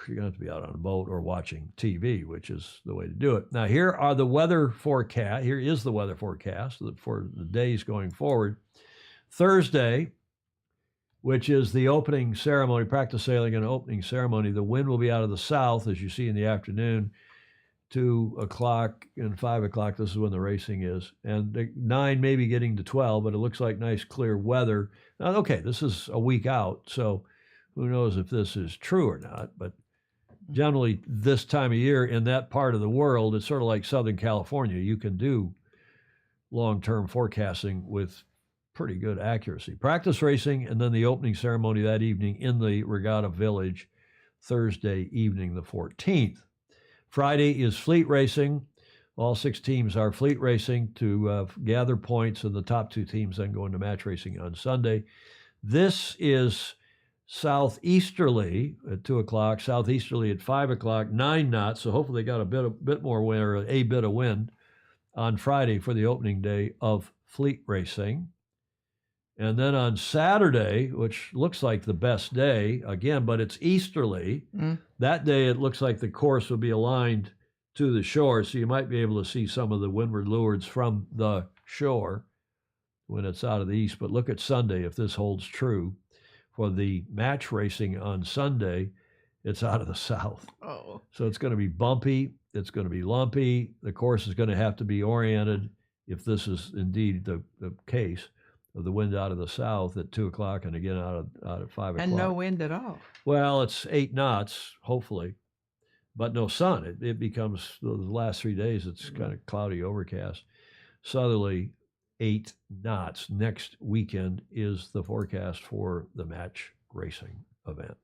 you're going to have to be out on a boat or watching TV, which is the way to do it. Now, here are the weather forecast. Here is the weather forecast for the days going forward. Thursday, which is the opening ceremony, practice sailing and opening ceremony, the wind will be out of the south, as you see in the afternoon, 2 o'clock and 5 o'clock. This is when the racing is. And 9 maybe getting to 12, but it looks like nice clear weather. Now, okay, this is a week out, so who knows if this is true or not. But generally, this time of year in that part of the world, it's sort of like Southern California. You can do long-term forecasting with pretty good accuracy. Practice racing and then the opening ceremony that evening in the Regatta Village, Thursday evening, the 14th. Friday is fleet racing. All 6 teams are fleet racing to gather points, and the top 2 teams then go into match racing on Sunday. This is southeasterly at 2 o'clock, southeasterly at 5 o'clock, 9 knots. So hopefully they got a bit more wind, or a bit of wind on Friday for the opening day of fleet racing. And then on Saturday, which looks like the best day, again, but it's easterly, that day it looks like the course will be aligned to the shore, so you might be able to see some of the windward lewards from the shore when it's out of the east. But look at Sunday, if this holds true. For the match racing on Sunday, it's out of the south. Oh. So it's going to be bumpy, it's going to be lumpy, the course is going to have to be oriented, if this is indeed the case, of the wind out of the south at 2 o'clock and again out at 5 o'clock. And no wind at all. Well, it's 8 knots, hopefully, but no sun. It becomes, the last 3 days, it's kind of cloudy, overcast. Southerly, 8 knots. Next weekend is the forecast for the match racing event.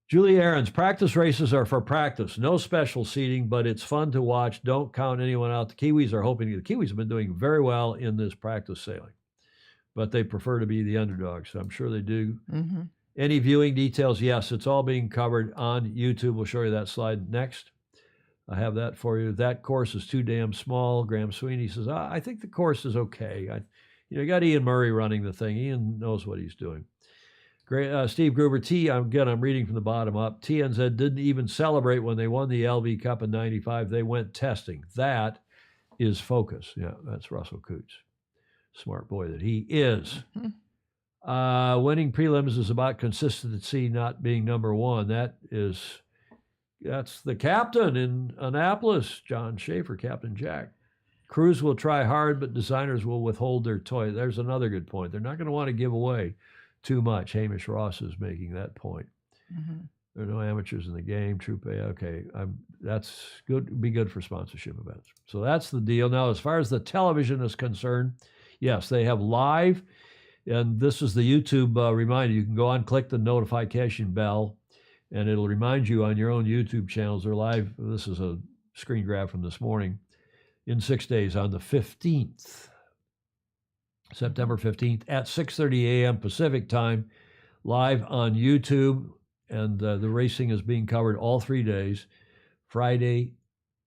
Julie Aarons, practice races are for practice. No special seating, but it's fun to watch. Don't count anyone out. The Kiwis are hoping to. The Kiwis have been doing very well in this practice sailing, but they prefer to be the underdogs. So I'm sure they do. Mm-hmm. Any viewing details? Yes, it's all being covered on YouTube. We'll show you that slide next. I have that for you. That course is too damn small. Graham Sweeney says, I think the course is okay. You got Ian Murray running the thing. Ian knows what he's doing. Great, Steve Gruber, I'm reading from the bottom up. TNZ didn't even celebrate when they won the LV Cup in 95. They went testing. That is focus. Yeah, that's Russell Coots. Smart boy that he is. Mm-hmm. Winning prelims is about consistency, not being number one. That's the captain in Annapolis, John Schaefer, Captain Jack. Crews will try hard, but designers will withhold their toy. There's another good point. They're not going to want to give away too much. Hamish Ross is making that point. Mm-hmm. There are no amateurs in the game. True pay. Okay, that's good. Be good for sponsorship events. So that's the deal. Now, as far as the television is concerned, yes, they have live, and this is the YouTube reminder. You can go on, click the notification bell, and it'll remind you on your own YouTube channels. They're live. This is a screen grab from this morning. In 6 days on the 15th. September 15th at 6:30 a.m. Pacific time, live on YouTube. And the racing is being covered all 3 days. Friday,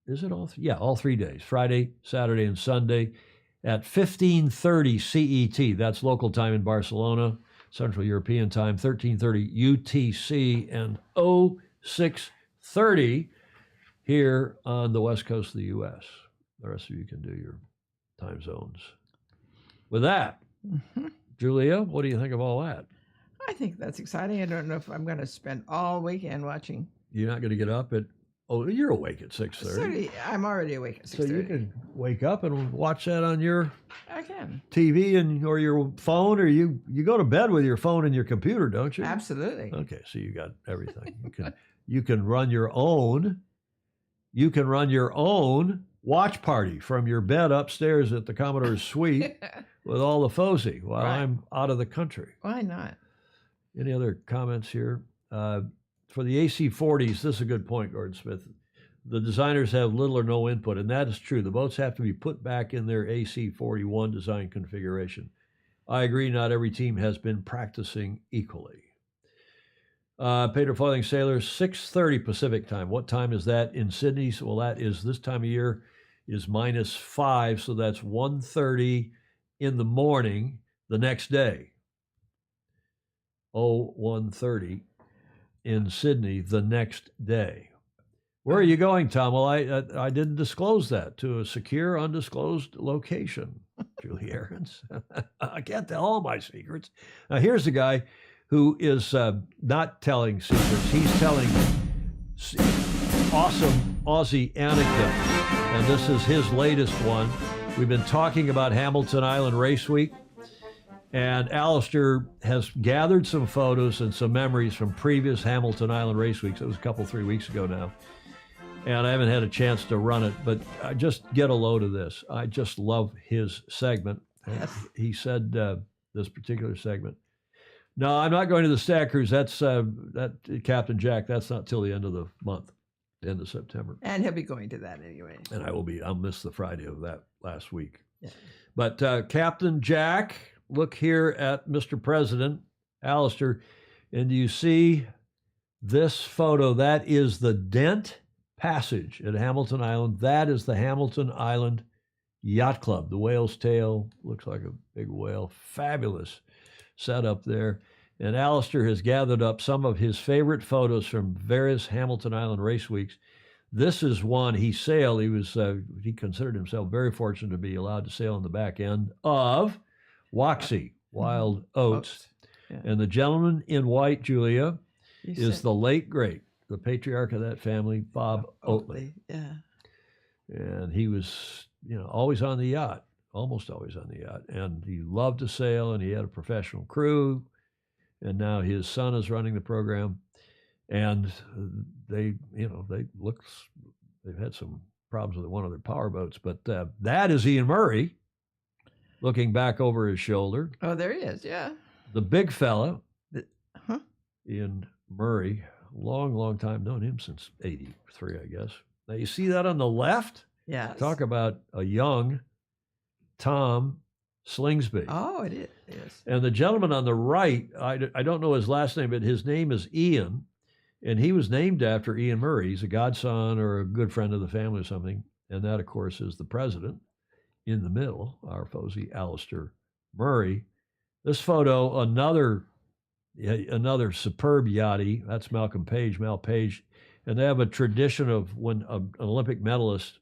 is it all? Yeah, all 3 days. Friday, Saturday, and Sunday at 15:30 CET. That's local time in Barcelona, Central European time, 13:30 UTC, and 06:30 here on the west coast of the U.S. The rest of you can do your time zones. With that, Julia, what do you think of all that? I think that's exciting. I don't know if I'm going to spend all weekend watching. You're not going to get up at, you're awake at 6:30. I'm already awake at 6:30. So you can wake up and watch that on your I can. TV or your phone, or you go to bed with your phone and your computer, don't you? Absolutely. Okay, so you got everything. You can run your own. You can run your own watch party from your bed upstairs at the Commodore's suite with all the FOSI while I'm out of the country. Why not? Any other comments here? For the AC40s, this is a good point, Gordon Smith. The designers have little or no input, and that is true. The boats have to be put back in their AC41 design configuration. I agree, not every team has been practicing equally. Peter Foiling Sailors, 6:30 Pacific time. What time is that in Sydney? Well, that is this time of year is -5, so that's 1:30 in the morning the next day. 1:30 in Sydney the next day. Where are you going, Tom? Well, I didn't disclose that, to a secure, undisclosed location, Julie Ahrens. I can't tell all my secrets. Now, here's a guy who is not telling secrets. He's telling awesome Aussie anecdotes, and this is his latest one. We've been talking about Hamilton Island Race Week, and Alistair has gathered some photos and some memories from previous Hamilton Island Race Weeks. It was a couple, 3 weeks ago now. And I haven't had a chance to run it, but I just get a load of this. I just love his segment. Yes. He said this particular segment. No, I'm not going to the Stag Cruise. That's that Captain Jack. That's not till the end of the month, end of September. And he'll be going to that anyway. And I'll miss the Friday of that last week. Yeah. But Captain Jack, look here at Mr. President, Alistair, and do you see this photo? That is the Dent Passage at Hamilton Island. That is the Hamilton Island Yacht Club. The whale's tail looks like a big whale. Fabulous setup there. And Alistair has gathered up some of his favorite photos from various Hamilton Island race weeks. This is one he sailed. He considered himself very fortunate to be allowed to sail on the back end of WYC, Wild Oats. Yeah. And the gentleman in white, Julia, is the late great, the patriarch of that family, Bob Oatley. Yeah. And he was, always on the yacht, almost always on the yacht. And he loved to sail, and he had a professional crew. And now his son is running the program. And they've had some problems with one of their power boats. But that is Ian Murray looking back over his shoulder. Oh, there he is, yeah. The big fella, Ian Murray. Long time, known him since 83, I guess. Now, you see that on the left? Yeah. Talk about a young Tom Slingsby. Oh, it is. Yes. And the gentleman on the right, I don't know his last name, but his name is Ian, and he was named after Ian Murray. He's a godson or a good friend of the family or something. And that, of course, is the president in the middle, our Fozy Alistair Murray. This photo, another superb yachty. That's Mal Page. And they have a tradition of when an Olympic medalist,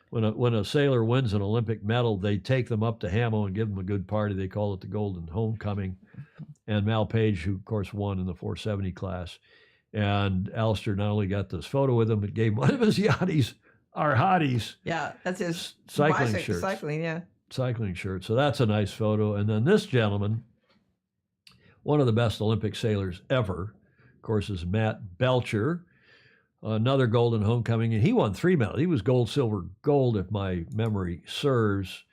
when a sailor wins an Olympic medal, they take them up to Hamo and give them a good party. They call it the Golden Homecoming. And Mal Page, who of course won in the 470 class. And Alistair not only got this photo with him, but gave one of his yachties, our hotties. Yeah, that's his cycling shirt. Cycling shirt. So that's a nice photo. And then this gentleman, one of the best Olympic sailors ever, of course, is Matt Belcher, another Golden Homecoming, and he won 3 medals. He was gold, silver, gold, if my memory serves,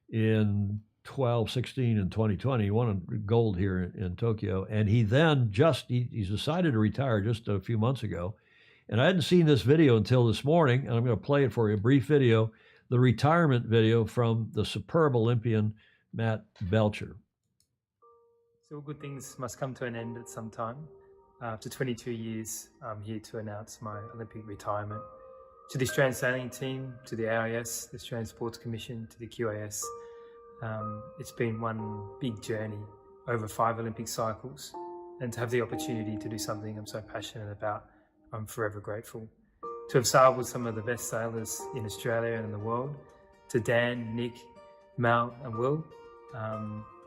in 12, 16, and 2020. He won gold here in Tokyo, and he then he's decided to retire just a few months ago, and I hadn't seen this video until this morning, and I'm going to play it for you, a brief video, the retirement video from the superb Olympian Matt Belcher. So all good things must come to an end at some time. After 22 years, I'm here to announce my Olympic retirement. To the Australian Sailing Team, to the AIS, the Australian Sports Commission, to the QAS, it's been one big journey over 5 Olympic cycles, and to have the opportunity to do something I'm so passionate about, I'm forever grateful. To have sailed with some of the best sailors in Australia and in the world, to Dan, Nick, Mal and Will,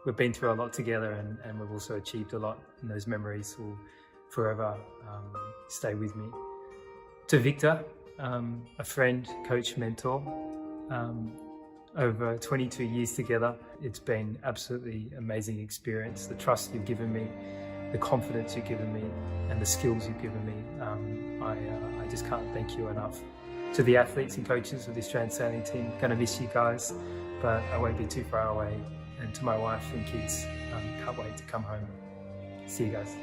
we've been through a lot together, and we've also achieved a lot, and those memories will forever stay with me. To Victor, a friend, coach, mentor, over 22 years together, it's been absolutely amazing experience. The trust you've given me, the confidence you've given me, and the skills you've given me, I just can't thank you enough. To the athletes and coaches of the Australian Sailing Team, gonna miss you guys, but I won't be too far away. And to my wife and kids, can't wait to come home. See you guys.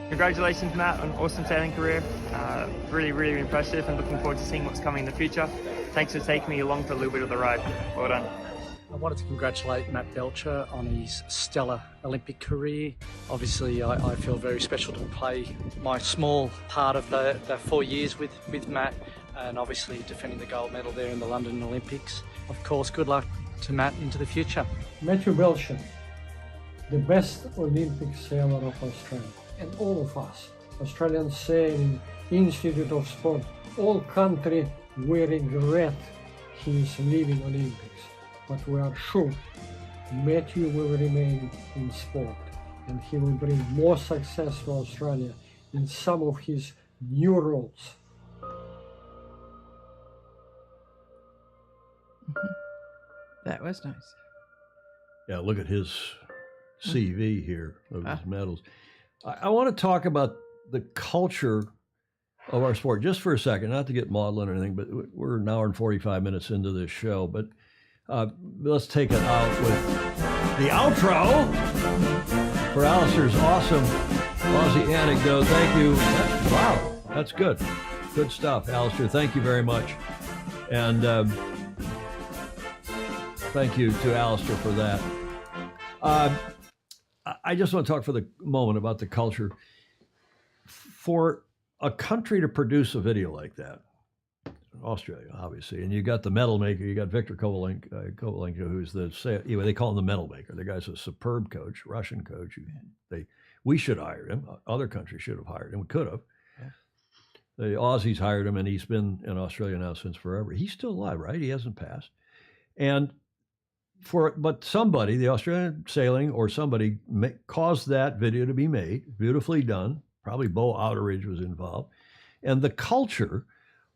Congratulations, Matt, on an awesome sailing career. Really impressive, and looking forward to seeing what's coming in the future. Thanks for taking me along for a little bit of the ride. Well done. I wanted to congratulate Matt Belcher on his stellar Olympic career. Obviously, I feel very special to play my small part of the 4 years with Matt, and obviously defending the gold medal there in the London Olympics. Of course, good luck to Matt into the future. Matthew Belcher, the best Olympic sailor of Australia, and all of us Australian Sailing Institute of Sport, all country we regret his leaving Olympics, but we are sure Matthew will remain in sport and he will bring more success to Australia in some of his new roles. That was nice. Yeah, look at his CV here of his medals. I want to talk about the culture of our sport just for a second, not to get maudlin or anything, but we're an hour and 45 minutes into this show, but let's take it out with the outro for Alistair's awesome Aussie anecdote. Thank you. Wow, that's good. Good stuff, Alistair. Thank you very much. And thank you to Alistair for that. I just want to talk for the moment about the culture. For a country to produce a video like that, Australia, obviously, and you got the medal maker, you got Victor Kovalenko, who's they call him the medal maker. The guy's a superb coach, Russian coach. We should hire him. Other countries should have hired him. We could have. Yeah. The Aussies hired him, and he's been in Australia now since forever. He's still alive, right? He hasn't passed. But somebody, the Australian Sailing or somebody, caused that video to be made, beautifully done. Probably Bo Outeridge was involved. And the culture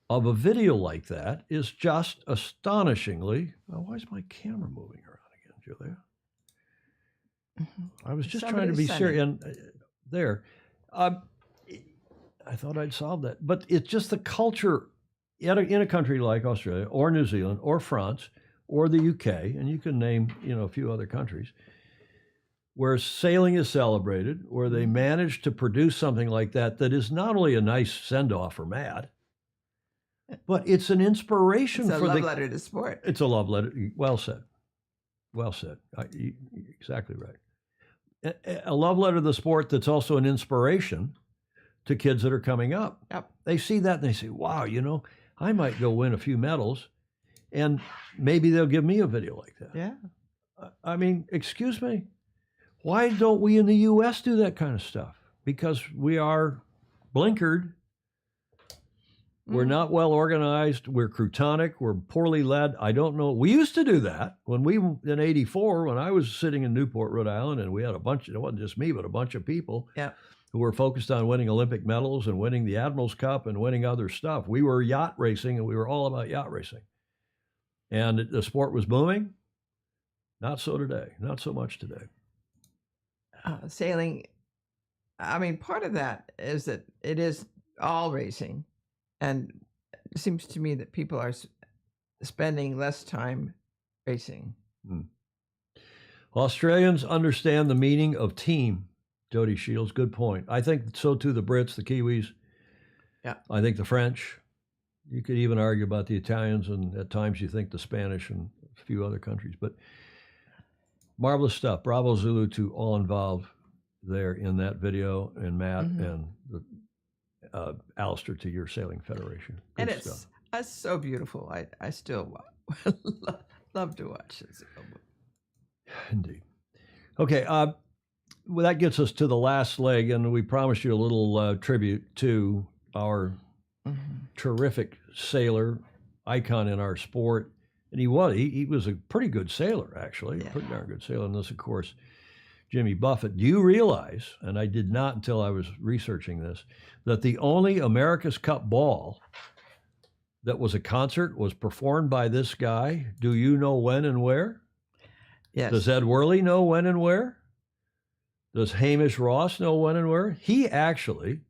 of a video like that is just astonishingly. Why is my camera moving around again, Julia? I was just trying to be serious. And there, I thought I'd solved that. But it's just the culture in a country like Australia or New Zealand or France or the UK, and you can name a few other countries, where sailing is celebrated, where they manage to produce something like that is not only a nice send-off for Matt, but it's an inspiration for a love letter to sport. It's a love letter. Well said. Well said. Exactly right. A love letter to the sport that's also an inspiration to kids that are coming up. Yep. They see that and they say, wow, I might go win a few medals, and maybe they'll give me a video like that. Yeah. I mean, excuse me. Why don't we in the U.S. do that kind of stuff? Because we are blinkered. We're not well organized. We're croutonic. We're poorly led. I don't know. We used to do that in '84, when I was sitting in Newport, Rhode Island, and we had it wasn't just me, but a bunch of people who were focused on winning Olympic medals and winning the Admiral's Cup and winning other stuff. We were yacht racing, and we were all about yacht racing. And the sport was booming. Not so today. Not so much today. Sailing, I mean, part of that is that it is all racing. And it seems to me that people are spending less time racing. Australians understand the meaning of team, Jody Shields. Good point. I think so too the Brits, the Kiwis. Yeah. I think the French. You could even argue about the Italians, and at times you think the Spanish and a few other countries. But marvelous stuff. Bravo Zulu to all involved there in that video, and Matt and Alistair to your Sailing Federation. Good and stuff. It's so beautiful. I still love to watch it. Indeed. Okay, well, that gets us to the last leg, and we promised you a little tribute to our terrific sailor, icon in our sport. And he was a pretty good sailor, actually, pretty darn good sailor. And this, of course, Jimmy Buffett. Do you realize, and I did not until I was researching this, that the only America's Cup ball that was a concert was performed by this guy? Do you know when and where? Yes. Does Ed Worley know when and where? Does Hamish Ross know when and where? He actually,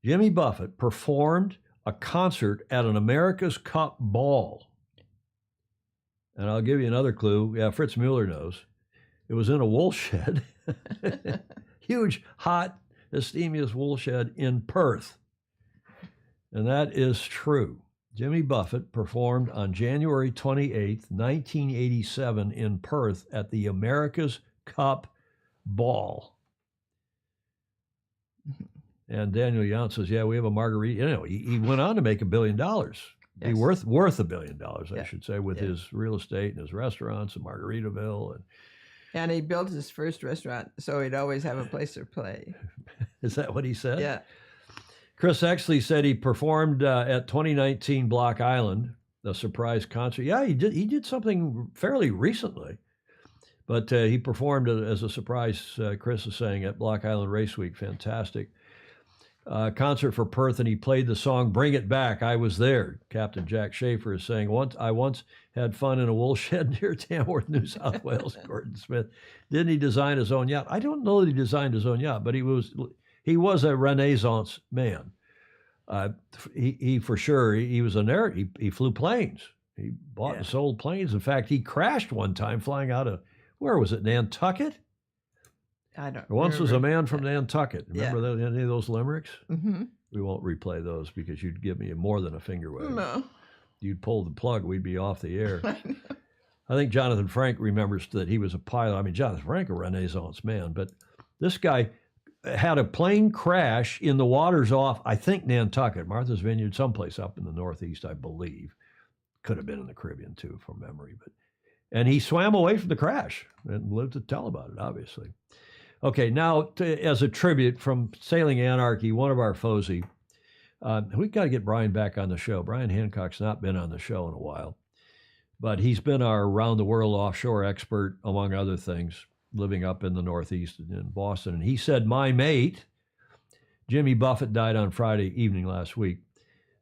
Jimmy Buffett, performed a concert at an America's Cup ball. And I'll give you another clue. Yeah, Fritz Mueller knows. It was in a wool shed. Huge, hot, Estemius wool shed in Perth. And that is true. Jimmy Buffett performed on January 28th, 1987 in Perth at the America's Cup ball. And Daniel Yount says, yeah, we have a margarita. He went on to make $1 billion. Yes. He worth $1 billion, I should say, with his real estate and his restaurants and Margaritaville. And And he built his first restaurant, so he'd always have a place to play. Is that what he said? Yeah. Chris Exley said he performed at 2019 Block Island, a surprise concert. Yeah, he did something fairly recently, but he performed as a surprise, Chris is saying, at Block Island Race Week. Fantastic. Concert for Perth, and he played the song Bring It Back. I was there. Captain Jack Schaefer is saying, I once had fun in a wool shed near Tamworth, New South Wales. Gordon Smith. Didn't he design his own yacht? I don't know that he designed his own yacht, but he was a Renaissance man. He for sure, he was a nerd. He flew planes. He bought and sold planes. In fact, he crashed one time flying out of, where was it, Nantucket? I don't Once remember. was a man from Nantucket. Remember Yeah. any of those limericks? Mm-hmm. We won't replay those because you'd give me more than a finger wave. No. You'd pull the plug, we'd be off the air. I think Jonathan Frank remembers that he was a pilot. I mean, Jonathan Frank, a Renaissance man, but this guy had a plane crash in the waters off, I think, Nantucket, Martha's Vineyard, someplace up in the Northeast, I believe. Could have been in the Caribbean, too, from memory. And he swam away from the crash and lived to tell about it, obviously. Okay, now, as a tribute from Sailing Anarchy, one of our FOSI, we've got to get Brian back on the show. Brian Hancock's not been on the show in a while, but he's been our around-the-world offshore expert, among other things, living up in the Northeast in Boston. And he said, my mate, Jimmy Buffett, died on Friday evening last week,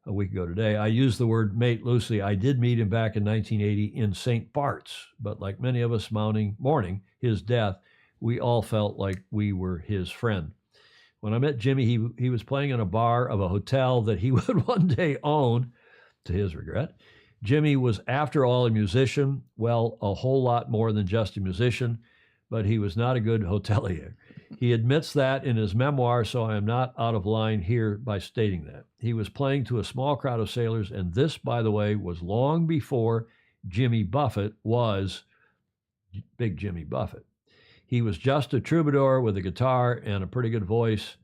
a week ago today. I use the word mate loosely. I did meet him back in 1980 in St. Bart's, but like many of us mourning his death, we all felt like we were his friend. When I met Jimmy, he was playing in a bar of a hotel that he would one day own, to his regret. Jimmy was, after all, a musician, well, a whole lot more than just a musician, but he was not a good hotelier. He admits that in his memoir, so I am not out of line here by stating that. He was playing to a small crowd of sailors, and this, by the way, was long before Jimmy Buffett was Big Jimmy Buffett. He was just a troubadour with a guitar and a pretty good voice,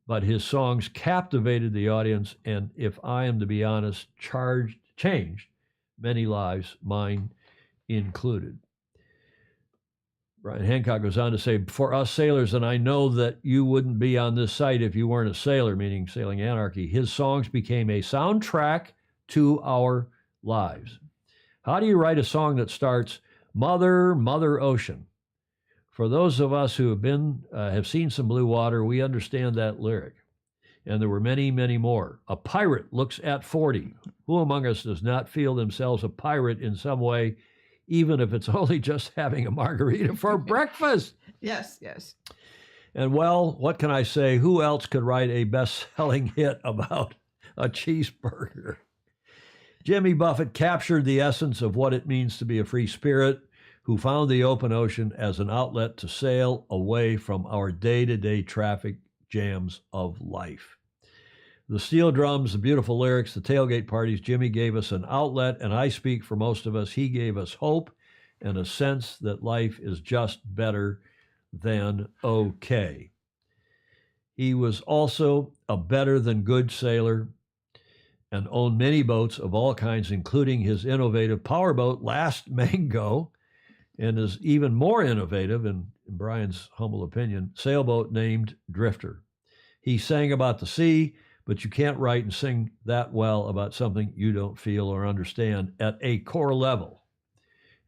but his songs captivated the audience, and if I am to be honest, changed many lives, mine included. Brian Hancock goes on to say, for us sailors, and I know that you wouldn't be on this site if you weren't a sailor, meaning Sailing Anarchy, his songs became a soundtrack to our lives. How do you write a song that starts, Mother, Mother Ocean? For those of us who have seen some blue water, we understand that lyric. And there were many, many more. A pirate looks at 40. Who among us does not feel themselves a pirate in some way, even if it's only just having a margarita for breakfast? Yes, yes. And well, what can I say? Who else could write a best-selling hit about a cheeseburger? Jimmy Buffett captured the essence of what it means to be a free spirit, who found the open ocean as an outlet to sail away from our day-to-day traffic jams of life. The steel drums, the beautiful lyrics, the tailgate parties, Jimmy gave us an outlet, and I speak for most of us. He gave us hope and a sense that life is just better than okay. He was also a better than good sailor and owned many boats of all kinds, including his innovative powerboat, Last Mango, and is even more innovative, in Brian's humble opinion, sailboat named Drifter. He sang about the sea, but you can't write and sing that well about something you don't feel or understand at a core level.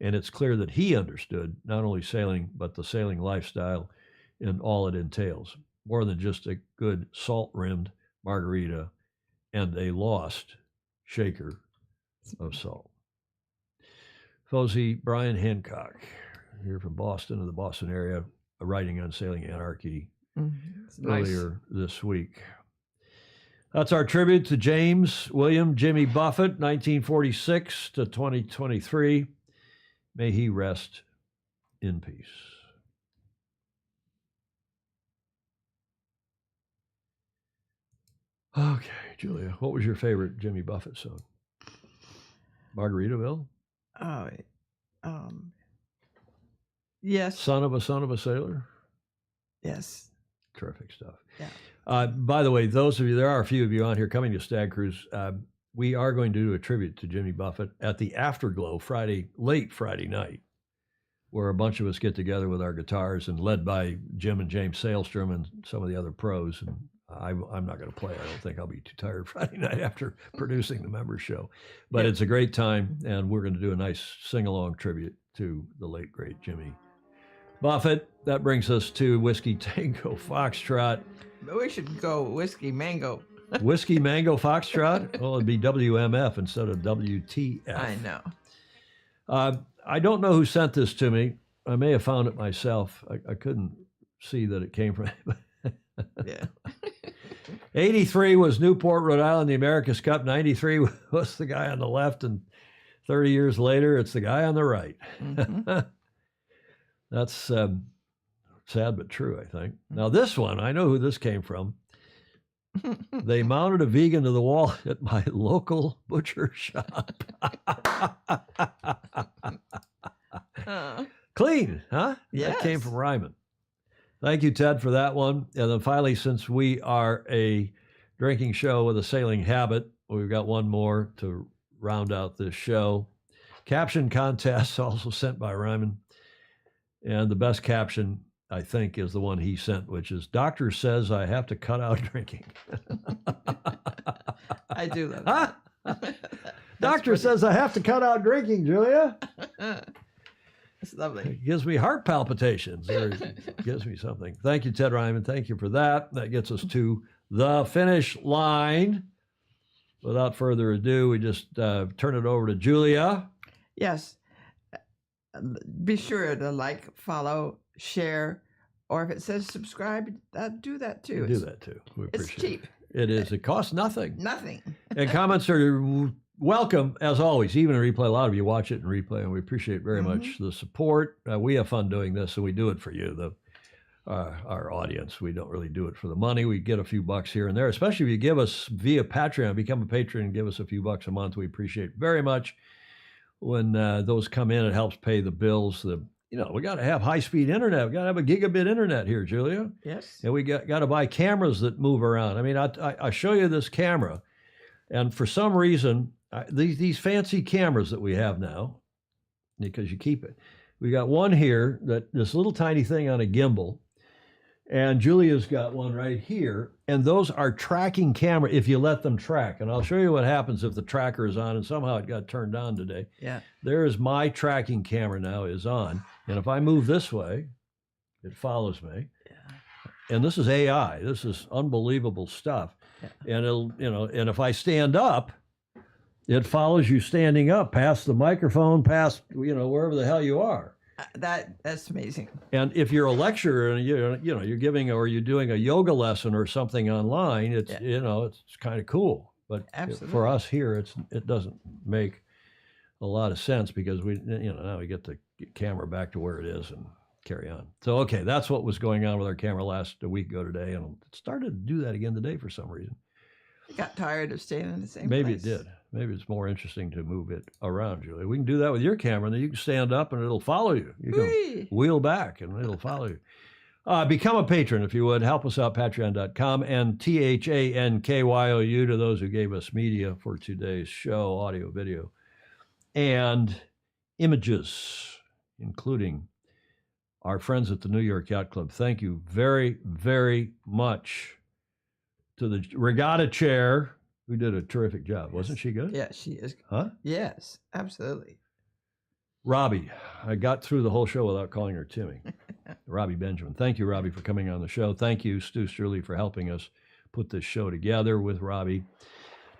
And it's clear that he understood not only sailing, but the sailing lifestyle and all it entails, more than just a good salt-rimmed margarita and a lost shaker of salt. FOSI Brian Hancock, here from Boston, or the Boston area, writing on Sailing Anarchy earlier this week. That's our tribute to James William Jimmy Buffett, 1946 to 2023. May he rest in peace. Okay, Julia, what was your favorite Jimmy Buffett song? Margaritaville? Oh, yes. Son of a sailor? Yes. Terrific stuff. Yeah. By the way, those of you, there are a few of you on here coming to Stag Cruise. We are going to do a tribute to Jimmy Buffett at the Afterglow late Friday night, where a bunch of us get together with our guitars and led by Jim and James Sailstrom and some of the other pros. And I'm not going to play. I don't think I'll be too tired Friday night after producing the members show. But it's a great time, and we're going to do a nice sing-along tribute to the late, great Jimmy Buffett. That brings us to Whiskey Tango Foxtrot. We should go Whiskey Mango. Whiskey Mango Foxtrot? Well, it'd be WMF instead of WTF. I know. I don't know who sent this to me. I may have found it myself. I couldn't see that it came from Yeah. 83 was Newport, Rhode Island, the America's Cup. 93 was the guy on the left, and 30 years later, it's the guy on the right. Mm-hmm. That's sad but true, I think. Now, this one, I know who this came from. They mounted a vegan to the wall at my local butcher shop. Clean, huh? Yes. That came from Ryman. Thank you, Ted, for that one. And then finally, since we are a drinking show with a sailing habit, we've got one more to round out this show. Caption contest also sent by Ryman. And the best caption, I think, is the one he sent, which is, "Doctor says I have to cut out drinking." I do love that. Huh? Doctor says I have to cut out drinking, Julia. It's lovely. It gives me heart palpitations, or it gives me something. Thank you, Ted Ryman. Thank you for that. That gets us to the finish line. Without further ado, we just turn it over to Julia. Yes. Be sure to like, follow, share, or if it says subscribe, do that too. Do that too. We It's appreciate cheap. it. It is. It costs nothing. Nothing. And comments are welcome, as always, even in replay. A lot of you watch it in replay, and we appreciate very much the support. We have fun doing this, and we do it for you, our audience. We don't really do it for the money. We get a few bucks here and there, especially if you give us via Patreon. Become a patron and give us a few bucks a month. We appreciate it very much. When those come in, it helps pay the bills. We got to have high-speed internet. We got to have a gigabit internet here, Julia. Yes. And we got to buy cameras that move around. I mean, I show you this camera, and for some reason, these fancy cameras that we have now, because you keep it. We got one here, this little tiny thing on a gimbal, and Julia's got one right here, and those are tracking camera if you let them track. And I'll show you what happens if the tracker is on, and somehow it got turned on today. Yeah. There is my tracking camera now is on, and if I move this way, it follows me. Yeah. And this is AI. This is unbelievable stuff. Yeah. And it'll, and if I stand up, it follows you standing up, past the microphone, past wherever the hell you are. That's amazing. And if you're a lecturer and you're giving, or you're doing a yoga lesson or something online, it's it's kind of cool. But for us here, it doesn't make a lot of sense, because we now we get the camera back to where it is and carry on. So okay, that's what was going on with our camera a week ago today, and it started to do that again today for some reason. Got tired of staying in the same Maybe place. it did. Maybe it's more interesting to move it around, Julie. We can do that with your camera, and then you can stand up and it'll follow you. You can wheel back and it'll follow you. Become a patron, if you would. Help us out, patreon.com, and THANKYOU to those who gave us media for today's show, audio, video, and images, including our friends at the New York Yacht Club. Thank you very, very much to the regatta chair, who did a terrific job. Wasn't she good? Yeah, she is. Huh? Yes, absolutely. Robbie. I got through the whole show without calling her Timmy. Robbie Benjamin. Thank you, Robbie, for coming on the show. Thank you, Stu Sturley, for helping us put this show together with Robbie.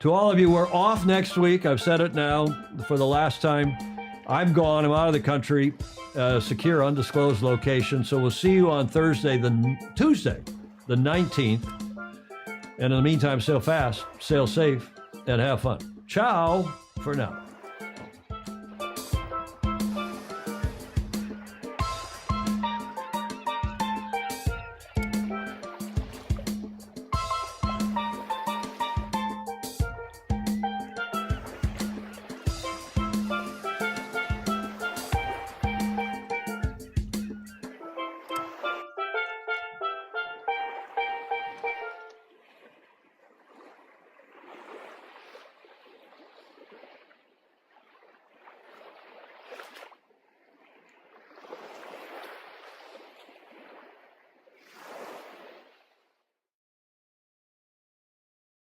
To all of you, we're off next week. I've said it now for the last time. I'm gone. I'm out of the country. Secure, undisclosed location. So we'll see you on Tuesday, the 19th. And in the meantime, sail fast, sail safe, and have fun. Ciao for now.